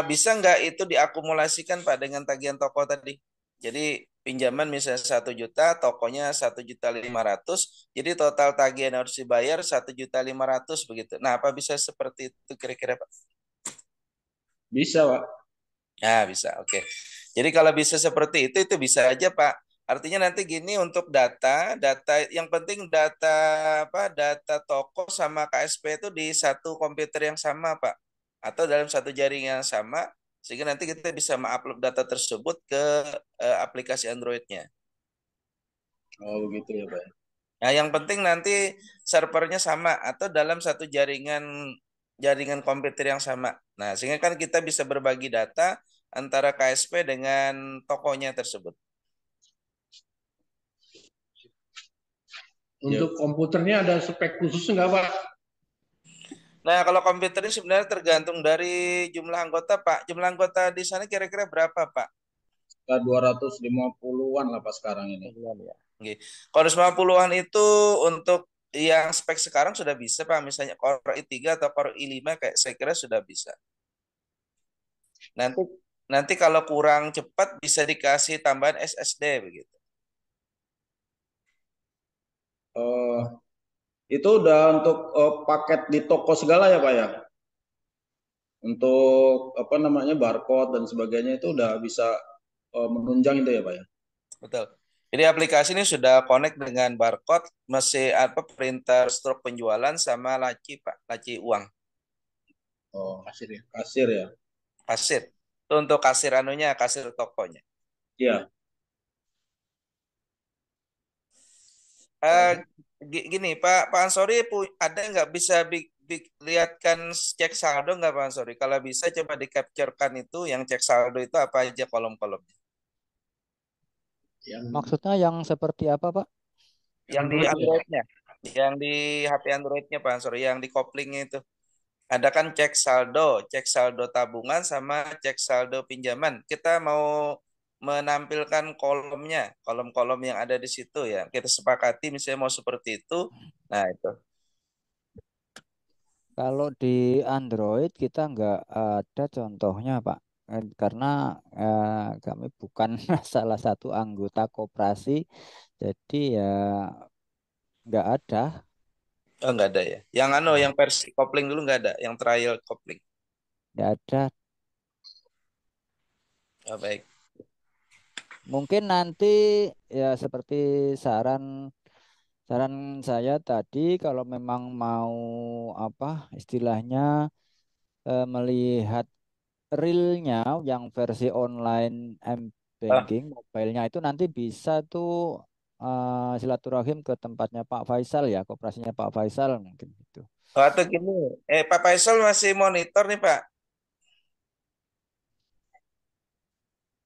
bisa nggak itu diakumulasikan Pak dengan tagihan toko tadi? Jadi pinjaman misalnya 1 juta, tokonya 1.500.000, jadi total tagihan yang harus dibayar 1.500.000 begitu. Nah, apa bisa seperti itu kira-kira Pak? Bisa Pak. Ya, bisa. Oke. Jadi kalau bisa seperti itu bisa aja, Pak. Artinya nanti gini untuk data yang penting data apa? Data toko sama KSP itu di satu komputer yang sama, Pak. Atau dalam satu jaringan yang sama sehingga nanti kita bisa mengupload data tersebut ke aplikasi Android-nya. Oh begitu ya Pak. Nah, yang penting nanti servernya sama atau dalam satu jaringan jaringan komputer yang sama. Nah, sehingga kan kita bisa berbagi data antara KSP dengan tokonya tersebut. Untuk komputernya ada spek khusus nggak Pak? Nah, kalau komputer ini sebenarnya tergantung dari jumlah anggota, Pak. Jumlah anggota di sana kira-kira berapa, Pak? 250-an lah Pak sekarang ini. Oke. Kalau 250-an itu untuk yang spek sekarang sudah bisa, Pak. Misalnya Core i3 atau Core i5 kayak saya kira sudah bisa. Nanti nanti kalau kurang cepat bisa dikasih tambahan SSD begitu. Eh, itu udah untuk paket di toko segala ya Pak ya? Untuk apa namanya barcode dan sebagainya itu udah bisa menunjang itu ya Pak ya? Betul. Jadi aplikasi ini sudah connect dengan barcode, masih apa printer struk penjualan sama laci, Pak, laci uang. Oh, kasir ya. Kasir ya. Kasir. Itu untuk kasir anunya, kasir tokonya. Iya. Eh, gini, Pak Ansori ada nggak bisa lihatkan cek saldo nggak Pak Ansori? Kalau bisa coba di-capturekan itu yang cek saldo itu apa aja kolom-kolomnya. Maksudnya yang seperti apa, Pak? Yang di Android-nya, yang di HP Android-nya Pak Ansori, yang di koplingnya itu. Ada kan cek saldo tabungan sama cek saldo pinjaman. Kita mau menampilkan kolomnya, kolom-kolom yang ada di situ ya. Kita sepakati misalnya mau seperti itu. Nah, itu. Kalau di Android kita nggak ada contohnya, Pak. karena kami bukan salah satu anggota koperasi, jadi ya nggak ada, Oh, nggak ada ya. Yang versi kopling dulu nggak ada. Yang trial kopling. nggak ada. Oh, baik. Mungkin nanti ya seperti saran saran saya tadi, kalau memang mau apa istilahnya melihat realnya yang versi online Ah, banking mobilenya itu nanti bisa tuh silaturahim ke tempatnya Pak Faisal ya, koperasinya Pak Faisal mungkin gitu. atau gini, Pak Faisal masih monitor nih Pak.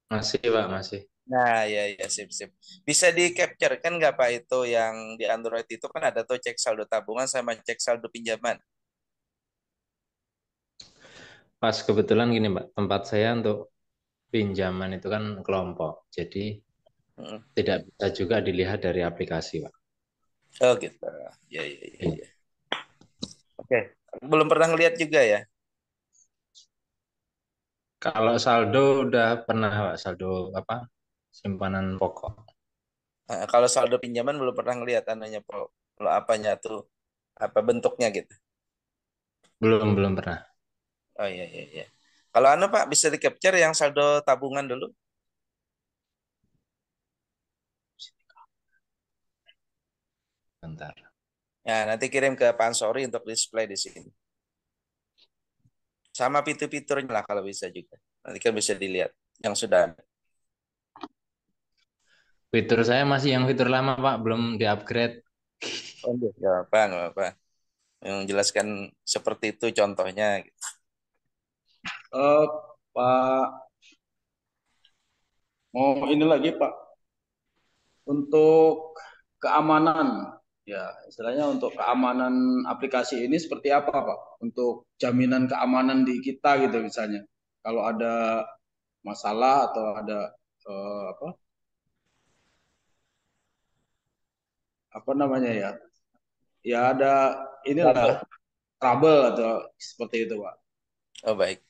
Masih, Pak, masih. Nah, ya, ya, sip, sip. Bisa di capture kan nggak Pak itu yang di Android itu kan ada tuh cek saldo tabungan sama cek saldo pinjaman. Pas kebetulan gini, Pak, tempat saya untuk pinjaman itu kan kelompok. Jadi Mm. tidak bisa juga dilihat dari aplikasi, Pak. Oh gitu. Ya, ya, ya, Iya. ya. Oke. Belum pernah ngeliat juga ya. Kalau saldo udah pernah, Pak, saldo apa? Simpanan pokok. Nah, kalau saldo pinjaman belum pernah ngeliat ananya Pak. Kalau apanya tuh, apa bentuknya gitu. Belum pernah. Oh iya, iya, iya. Kalau anu Pak bisa di capture yang saldo tabungan dulu. Bentar. Nah, nanti kirim ke Pak Ansori untuk display di sini. Sama fitur-fiturnya lah kalau bisa juga. Nanti kan bisa dilihat yang sudah ada. Fitur saya masih yang fitur lama, Pak, belum di-upgrade. Oh, iya. Nggak apa, nggak apa. Yang jelaskan seperti itu contohnya. Gitu. Eh, Pak, mau ini lagi Pak, untuk keamanan, ya istilahnya untuk keamanan aplikasi ini seperti apa Pak? Untuk jaminan keamanan di kita gitu misalnya. Kalau ada masalah atau ada apa apa namanya ya, ya ada inilah Trouble. trouble atau seperti itu Pak. Oh baik.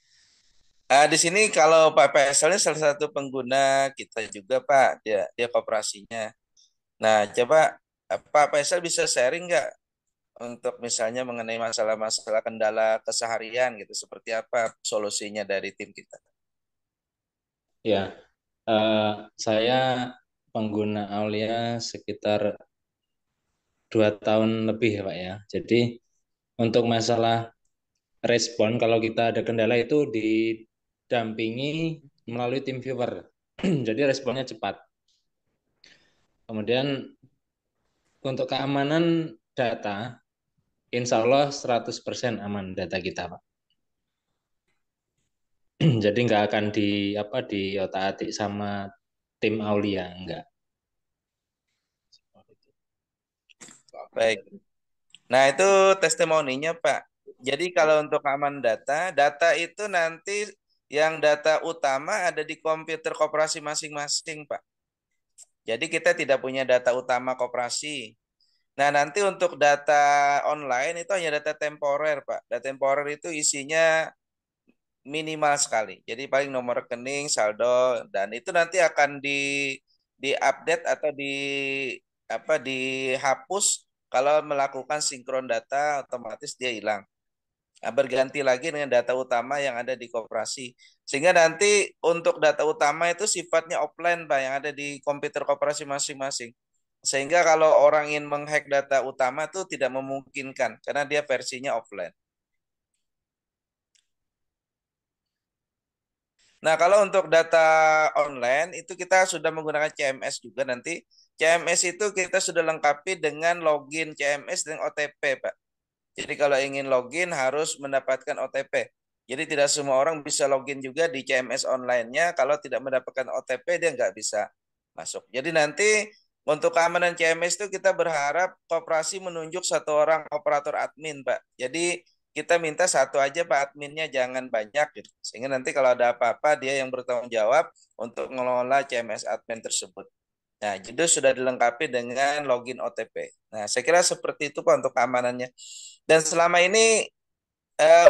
Di sini kalau Pak PSL ini salah satu pengguna kita juga Pak. Dia kooperasinya. Nah coba Pak PSL bisa sharing nggak untuk misalnya mengenai masalah-masalah kendala keseharian gitu. Seperti apa solusinya dari tim kita? Ya, eh, saya pengguna Aulia sekitar 2 tahun lebih, ya, Pak, ya. Jadi untuk masalah respon kalau kita ada kendala itu didampingi melalui tim viewer. Jadi responnya cepat. Kemudian untuk keamanan data, insya Allah 100% aman data kita, Pak. Jadi nggak akan di otak-atik sama tim Aulia, enggak. Baik. Nah itu testimoninya Pak. Jadi kalau untuk keamanan data, data itu nanti yang data utama ada di komputer koperasi masing-masing Pak. Jadi kita tidak punya data utama koperasi. Nah, nanti untuk data online itu hanya data temporer, Pak. Data temporer itu isinya minimal sekali. Jadi paling nomor rekening, saldo, dan itu nanti akan di-update atau dihapus kalau melakukan sinkron data otomatis dia hilang. Nah, berganti lagi dengan data utama yang ada di koperasi. Sehingga nanti untuk data utama itu sifatnya offline, Pak, yang ada di komputer koperasi masing-masing. Sehingga kalau orang ingin menghack data utama itu tidak memungkinkan karena dia versinya offline. Nah, kalau untuk data online itu kita sudah menggunakan CMS juga nanti. CMS itu kita sudah lengkapi dengan login CMS dan OTP, Pak. Jadi kalau ingin login harus mendapatkan OTP. Jadi tidak semua orang bisa login juga di CMS online-nya. Kalau tidak mendapatkan OTP dia nggak bisa masuk. Jadi nanti untuk keamanan CMS itu kita berharap koperasi menunjuk satu orang operator admin, Pak. Jadi kita minta satu aja Pak adminnya, jangan banyak gitu. Sehingga nanti kalau ada apa-apa dia yang bertanggung jawab untuk mengelola CMS admin tersebut. Nah, jadi sudah dilengkapi dengan login OTP. Nah, saya kira seperti itu Pak untuk keamanannya. Dan selama ini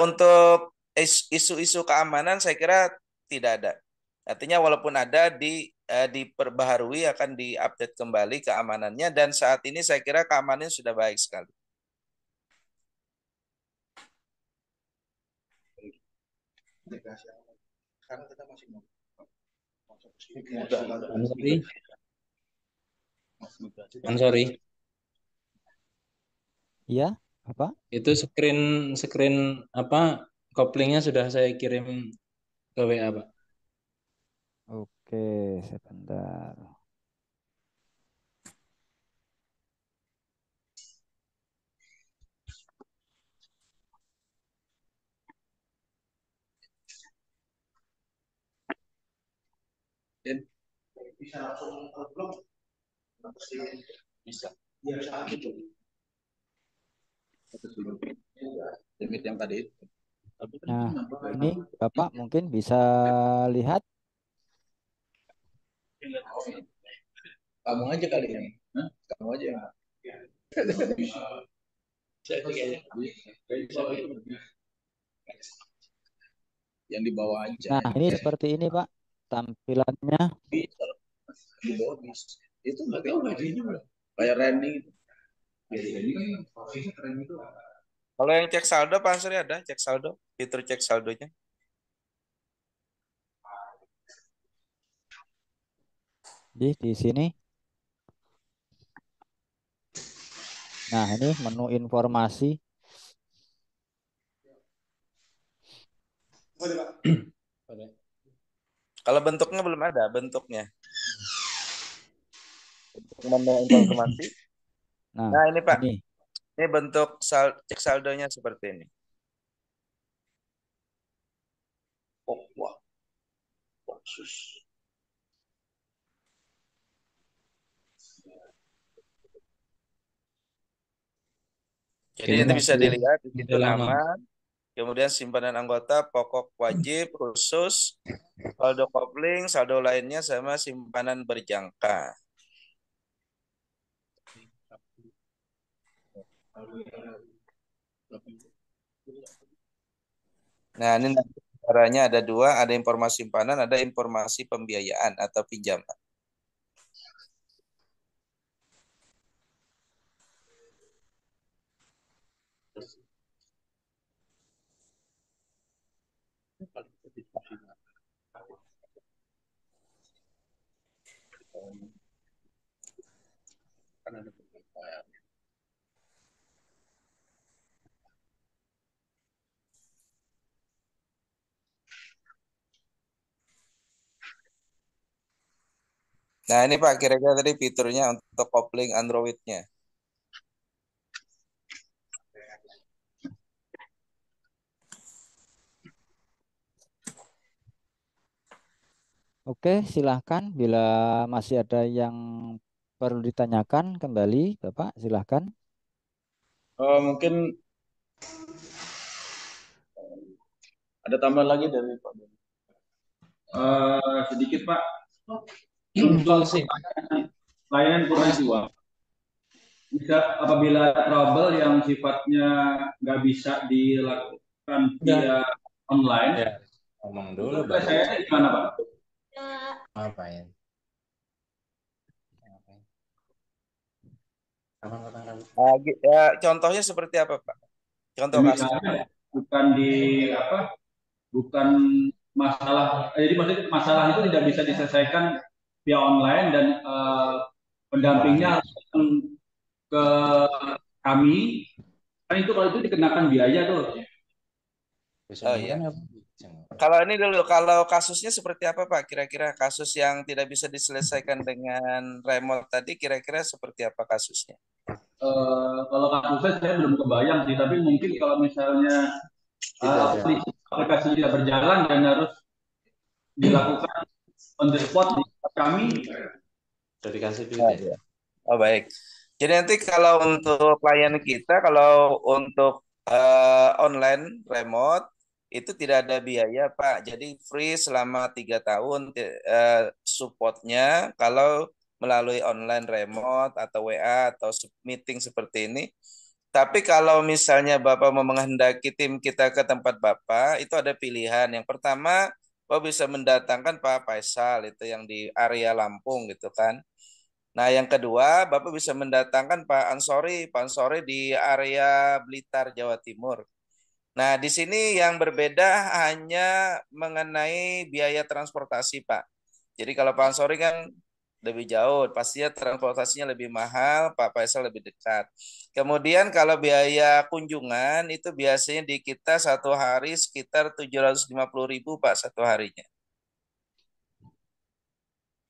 untuk isu-isu keamanan saya kira tidak ada. Artinya walaupun ada diperbaharui akan diupdate kembali keamanannya, dan saat ini saya kira keamanannya sudah baik sekali. Sekarang kita masih mau sorry. Iya, apa? Itu screen apa koplingnya sudah saya kirim ke WA, Pak. Oke, sebentar. bisa langsung belum Bisa. ya saat itu Limit yang tadi itu. Nah, ini Bapak mungkin bisa lihat. kamu aja kali ini. Kamu aja yang yang di bawah aja. Nah, ini seperti ini Pak tampilannya. Bisa di bawah bisa. Itu nggak tahu gajinya kayak Randy gitu. Ini kan posisinya keren itu. Kalau yang cek saldo, Pak Ansori ada cek saldo, fitur cek saldonya. Di sini. Nah, ini menu informasi. Kalau bentuknya belum ada, bentuknya. Menu informasi. Nah, ini Pak. Ini bentuk cek saldonya seperti ini. Oh, wah. Khusus. Jadi ini bisa dilihat di situ nama, kemudian simpanan anggota, pokok wajib, khusus, saldo kopling, saldo lainnya sama simpanan berjangka. Nah, ini caranya ada dua, ada informasi simpanan, ada informasi pembiayaan atau pinjaman. Nah, ini Pak, kira-kira tadi fiturnya untuk kopling Android-nya. Oke, silahkan. Bila masih ada yang perlu ditanyakan kembali, Bapak, silahkan. Mungkin ada tambahan lagi dari Pak. Sedikit Pak. Untuk layanan purna bisa apabila trouble yang sifatnya nggak bisa dilakukan via online. Ya, ngomong dulu Bapak. Saya gimana Pak? Ngapain? Contohnya seperti apa Pak? Contoh misalnya bukan bukan masalah, jadi maksudnya masalah itu tidak bisa diselesaikan via online dan pendampingnya harus ke kami, kan itu kalau itu dikenakan biaya tuh. Oh iya. Kalau ini dulu, kalau kasusnya seperti apa Pak? Kira-kira kasus yang tidak bisa diselesaikan dengan remote tadi, kira-kira seperti apa kasusnya? Kalau kasusnya saya belum kebayang sih, tapi mungkin kalau misalnya aplikasi tidak berjalan dan harus dilakukan on the spot di kami. Oh baik. Jadi nanti kalau untuk klien kita, kalau untuk online remote itu tidak ada biaya Pak. Jadi free selama 3 tahun supportnya kalau melalui online remote atau WA atau meeting seperti ini. Tapi kalau misalnya Bapak mau menghendaki tim kita ke tempat Bapak, itu ada pilihan. Yang pertama, Bapak bisa mendatangkan Pak Faisal itu yang di area Lampung gitu kan. Nah, yang kedua, Bapak bisa mendatangkan Pak Ansori di area Blitar, Jawa Timur. Nah, di sini yang berbeda hanya mengenai biaya transportasi, Pak. Jadi kalau Pak Ansori kan lebih jauh, pastinya transportasinya lebih mahal, Pak Faisal lebih dekat. Kemudian kalau biaya kunjungan itu biasanya di kita satu hari sekitar 750.000 Pak satu harinya.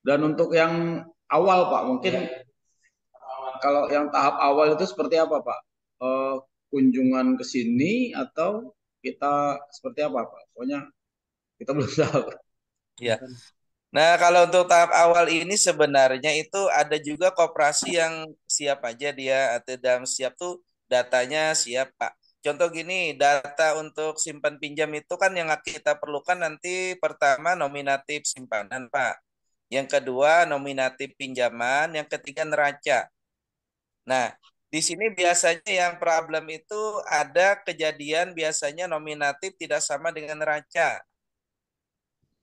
Dan untuk yang awal Pak, mungkin kalau yang tahap awal itu seperti apa Pak? Kunjungan ke sini atau kita seperti apa Pak? Pokoknya kita belum tahu. Ya. Nah, kalau untuk tahap awal ini sebenarnya itu ada juga koperasi yang siap aja dia atau dalam siap tuh datanya siap, Pak. Contoh gini, data untuk simpan pinjam itu kan yang kita perlukan nanti pertama nominatif simpanan, Pak. Yang kedua nominatif pinjaman, yang ketiga neraca. Nah, di sini biasanya yang problem itu ada kejadian biasanya nominatif tidak sama dengan neraca.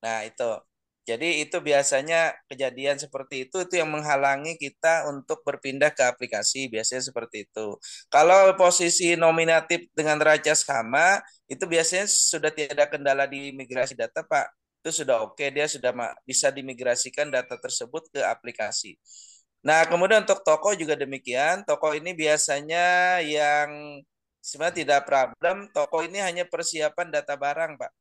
Nah, itu. Jadi itu biasanya kejadian seperti itu yang menghalangi kita untuk berpindah ke aplikasi, biasanya seperti itu. Kalau posisi nominatif dengan neraca sama, itu biasanya sudah tidak ada kendala di migrasi data, Pak. Itu sudah oke, dia sudah bisa dimigrasikan data tersebut ke aplikasi. Nah, kemudian untuk toko juga demikian. Toko ini biasanya yang sebenarnya tidak problem, toko ini hanya persiapan data barang, Pak.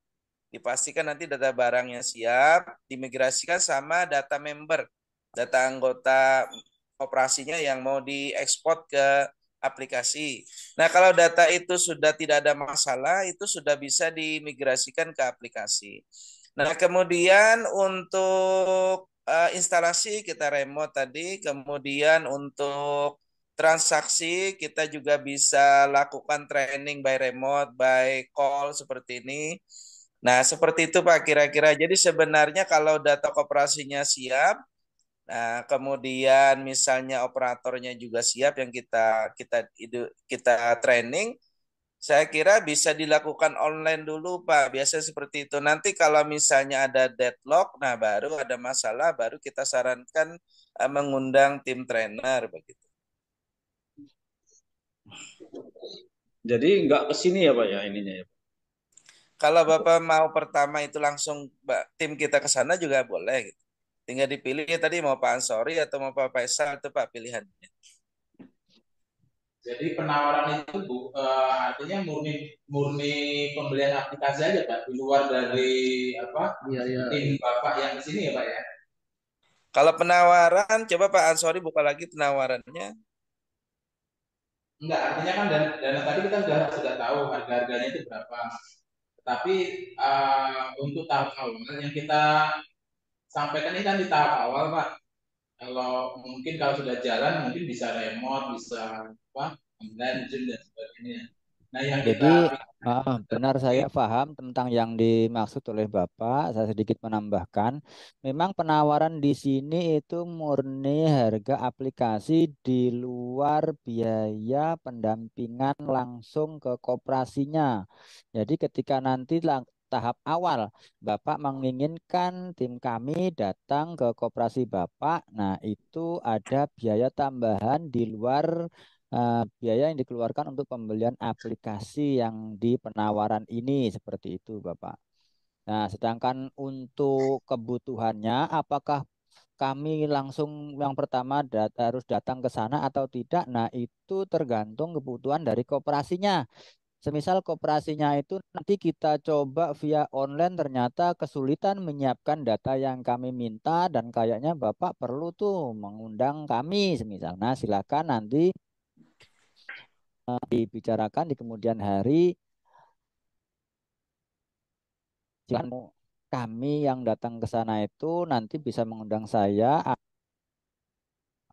Dipastikan nanti data barangnya siap, dimigrasikan sama data member, data anggota operasinya yang mau diekspor ke aplikasi. Nah, kalau data itu sudah tidak ada masalah, itu sudah bisa dimigrasikan ke aplikasi. Nah, kemudian untuk instalasi kita remote tadi, kemudian untuk transaksi kita juga bisa lakukan training by remote, by call seperti ini. Nah, seperti itu Pak kira-kira. Jadi sebenarnya kalau data koperasinya siap, nah kemudian misalnya operatornya juga siap yang kita training, saya kira bisa dilakukan online dulu Pak. Biasa seperti itu. Nanti kalau misalnya ada deadlock, nah baru ada masalah, baru kita sarankan mengundang tim trainer begitu. Jadi nggak ke sini ya Pak ya ininya ya. Kalau Bapak mau pertama itu langsung tim kita ke sana juga boleh gitu. Tinggal dipilih tadi mau Pak Ansori atau mau Pak Faisal itu Pak pilihannya. Jadi penawaran itu artinya murni pembelian aplikasi aja Pak, di luar dari tim Bapak yang di sini ya Pak ya. Kalau penawaran, coba Pak Ansori buka lagi penawarannya. Enggak, artinya kan dana tadi kita sudah tahu harga-harganya itu berapa. Tapi untuk tahap awal yang kita sampaikan ini kan di tahap awal Pak. Kalau sudah jalan mungkin bisa remote, bisa apa, online, Zoom dan sebagainya. Nah, yang kita Jadi benar saya paham tentang yang dimaksud oleh Bapak. Saya sedikit menambahkan, memang penawaran di sini itu murni harga aplikasi di luar biaya pendampingan langsung ke koperasinya. Jadi ketika nanti tahap awal Bapak menginginkan tim kami datang ke koperasi Bapak, nah itu ada biaya tambahan di luar biaya yang dikeluarkan untuk pembelian aplikasi yang di penawaran ini seperti itu, Bapak. Nah, sedangkan untuk kebutuhannya, apakah kami langsung yang pertama harus datang ke sana atau tidak? Nah, itu tergantung kebutuhan dari koperasinya. Semisal koperasinya itu nanti kita coba via online ternyata kesulitan menyiapkan data yang kami minta dan kayaknya Bapak perlu tuh mengundang kami semisal. Nah, silakan nanti dibicarakan di kemudian hari. Jika kami yang datang ke sana itu nanti bisa mengundang saya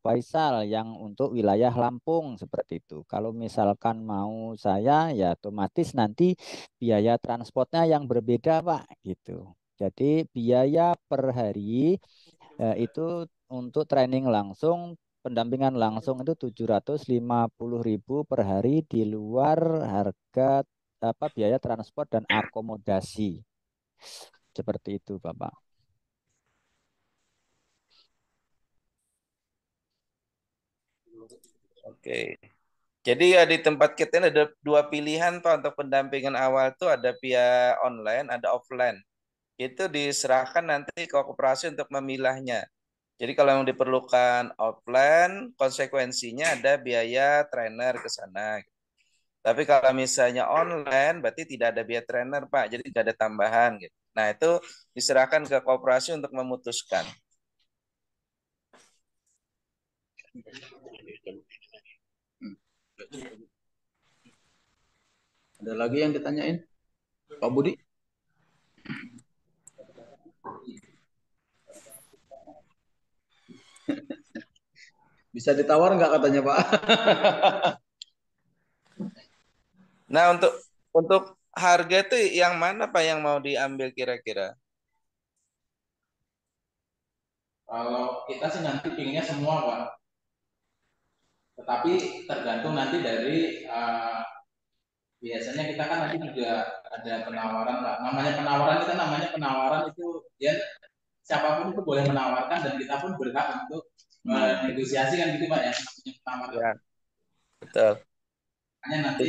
Faisal yang untuk wilayah Lampung seperti itu. Kalau misalkan mau saya ya otomatis nanti biaya transportnya yang berbeda Pak gitu. Jadi biaya per hari itu untuk training langsung pendampingan langsung itu 750.000 per hari di luar harga biaya transport dan akomodasi. Seperti itu, Bapak. Oke. Jadi ya di tempat kita ini ada dua pilihan Pak untuk pendampingan awal tuh ada via online, ada offline. Itu diserahkan nanti ke koperasi untuk memilahnya. Jadi kalau yang diperlukan offline, konsekuensinya ada biaya trainer ke sana. Tapi kalau misalnya online, berarti tidak ada biaya trainer Pak, jadi tidak ada tambahan gitu. Nah itu diserahkan ke koperasi untuk memutuskan. Ada lagi yang ditanyain, Pak Budi? Bisa ditawar nggak katanya Pak? Nah untuk harga itu yang mana Pak yang mau diambil kira-kira? Kalau kita sih nanti pinginnya semua, Pak. Tetapi tergantung nanti dari biasanya kita kan nanti juga ada penawaran, Pak. Namanya penawaran itu ya siapapun itu boleh menawarkan dan kita pun berhak untuk negosiasi kan gitu Pak ya, namanya penawaran. Ya, betul. Hanya nanti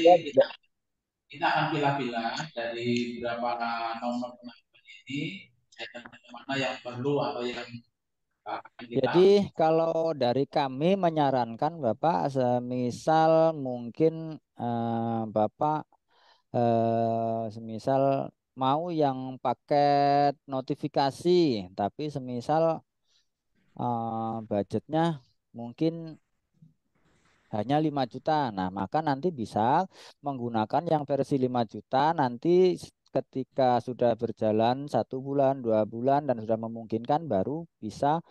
kita akan pilih-pilih dari beberapa nomor penawaran ini, item mana yang perlu atau yang Jadi kalau dari kami menyarankan Bapak, semisal mungkin Bapak semisal mau yang paket notifikasi, tapi semisal budgetnya mungkin hanya 5 juta. Nah, maka nanti bisa menggunakan yang versi 5 juta nanti ketika sudah berjalan 1 bulan, 2 bulan dan sudah memungkinkan baru bisa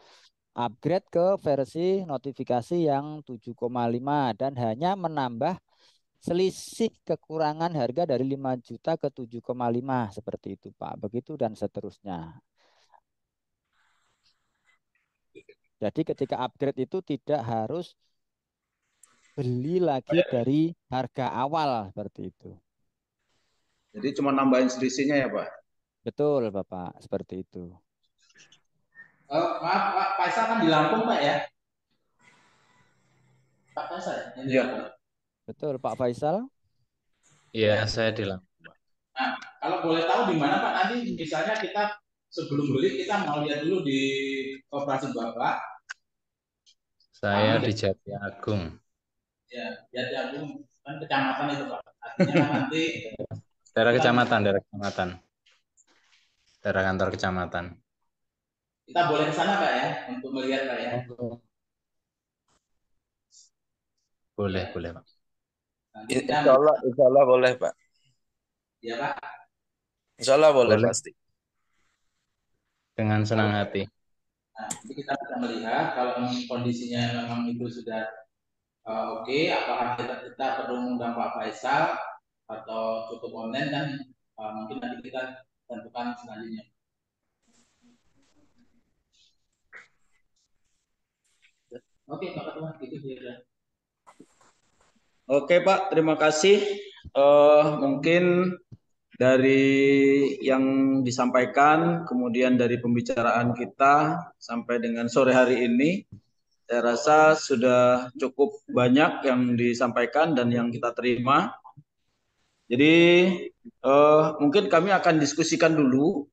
upgrade ke versi notifikasi yang 7,5 dan hanya menambah selisih kekurangan harga dari 5 juta ke 7,5 seperti itu Pak. Begitu dan seterusnya. Jadi ketika upgrade itu tidak harus beli lagi dari harga awal seperti itu. Jadi cuma nambahin selisihnya ya Pak? Betul Bapak, seperti itu. Maaf Pak Faisal kan di Lampung Pak ya? Pak Faisal yang di Lampung. Betul Pak Faisal. Iya, saya di Lampung. Nah, kalau boleh tahu di mana Pak, nanti misalnya kita sebelum beli kita mau lihat dulu di koperasi Bapak. Saya di Jati Agung. Ya, Jati Agung kan kecamatan itu Pak. Artinya nanti Daerah kecamatan. Daerah kantor kecamatan. kita boleh ke sana Pak ya untuk melihat Pak ya. Boleh Pak. Insya Allah boleh Pak. Ya Pak. Insya Allah boleh pasti. Dengan senang hati. Nah, jadi kita bisa melihat kalau kondisinya memang itu sudah oke, apakah kita perlu mengundang Pak Faisal atau cukup online dan mungkin nanti kita tentukan selanjutnya. Oke Pak Ketua, itu sudah. Oke Pak, terima kasih. Mungkin dari yang disampaikan, kemudian dari pembicaraan kita sampai dengan sore hari ini, saya rasa sudah cukup banyak yang disampaikan dan yang kita terima. Jadi mungkin kami akan diskusikan dulu,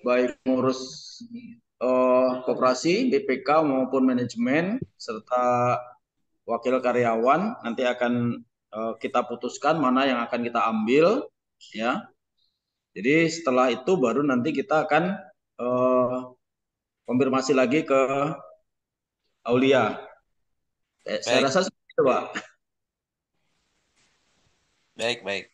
baik mengurus koperasi, BPK maupun manajemen serta wakil karyawan. Nanti akan kita putuskan mana yang akan kita ambil, ya. Jadi setelah itu baru nanti kita akan konfirmasi lagi ke Aulia. Saya rasa seperti itu, Pak. Baik.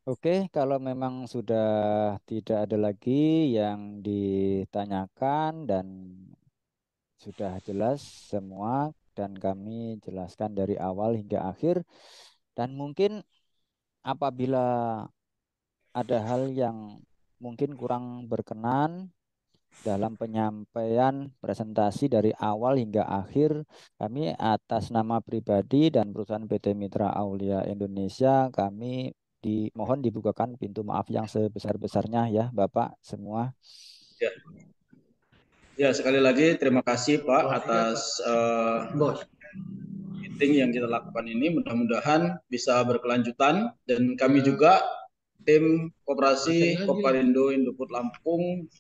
Oke, kalau memang sudah tidak ada lagi yang ditanyakan dan sudah jelas semua dan kami jelaskan dari awal hingga akhir dan mungkin apabila ada hal yang mungkin kurang berkenan dalam penyampaian presentasi dari awal hingga akhir, kami atas nama pribadi dan perusahaan PT Mitra Aulia Indonesia, kami dimohon dibukakan pintu maaf yang sebesar-besarnya ya Bapak semua. Ya. Ya, sekali lagi terima kasih Pak atas meeting yang kita lakukan ini. Mudah-mudahan bisa berkelanjutan, dan kami juga tim Koperasi Koparindo Indoput Lampung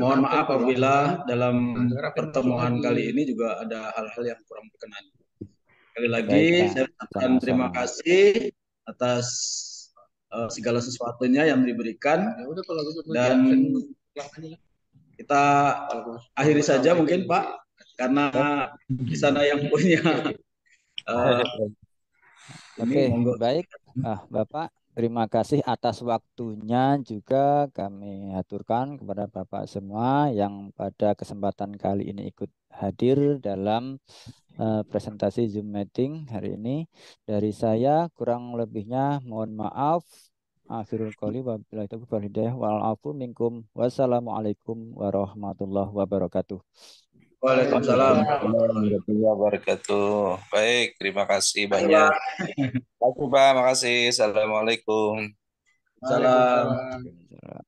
mohon maaf apabila dalam pertemuan kali ini juga ada hal-hal yang kurang berkenan. Sekali lagi Baik, Pak. saya ucapkan Sama-sama. terima kasih atas segala sesuatunya yang diberikan, dan kita akhiri saja mungkin Pak, karena di sana yang punya Oke, monggo. baik. Bapak, terima kasih atas waktunya juga kami aturkan kepada Bapak semua yang pada kesempatan kali ini ikut hadir dalam presentasi Zoom meeting hari ini. Dari saya kurang lebihnya mohon maaf. Akhirul qouli wabillahi taufiq wal hidayah wal afu minkum. Wassalamualaikum warahmatullahi wabarakatuh. Waalaikumsalam. Warahmatullahi wabarakatuh. Baik, terima kasih banyak. Terima kasih Pak, makasih. Assalamualaikum. Salam.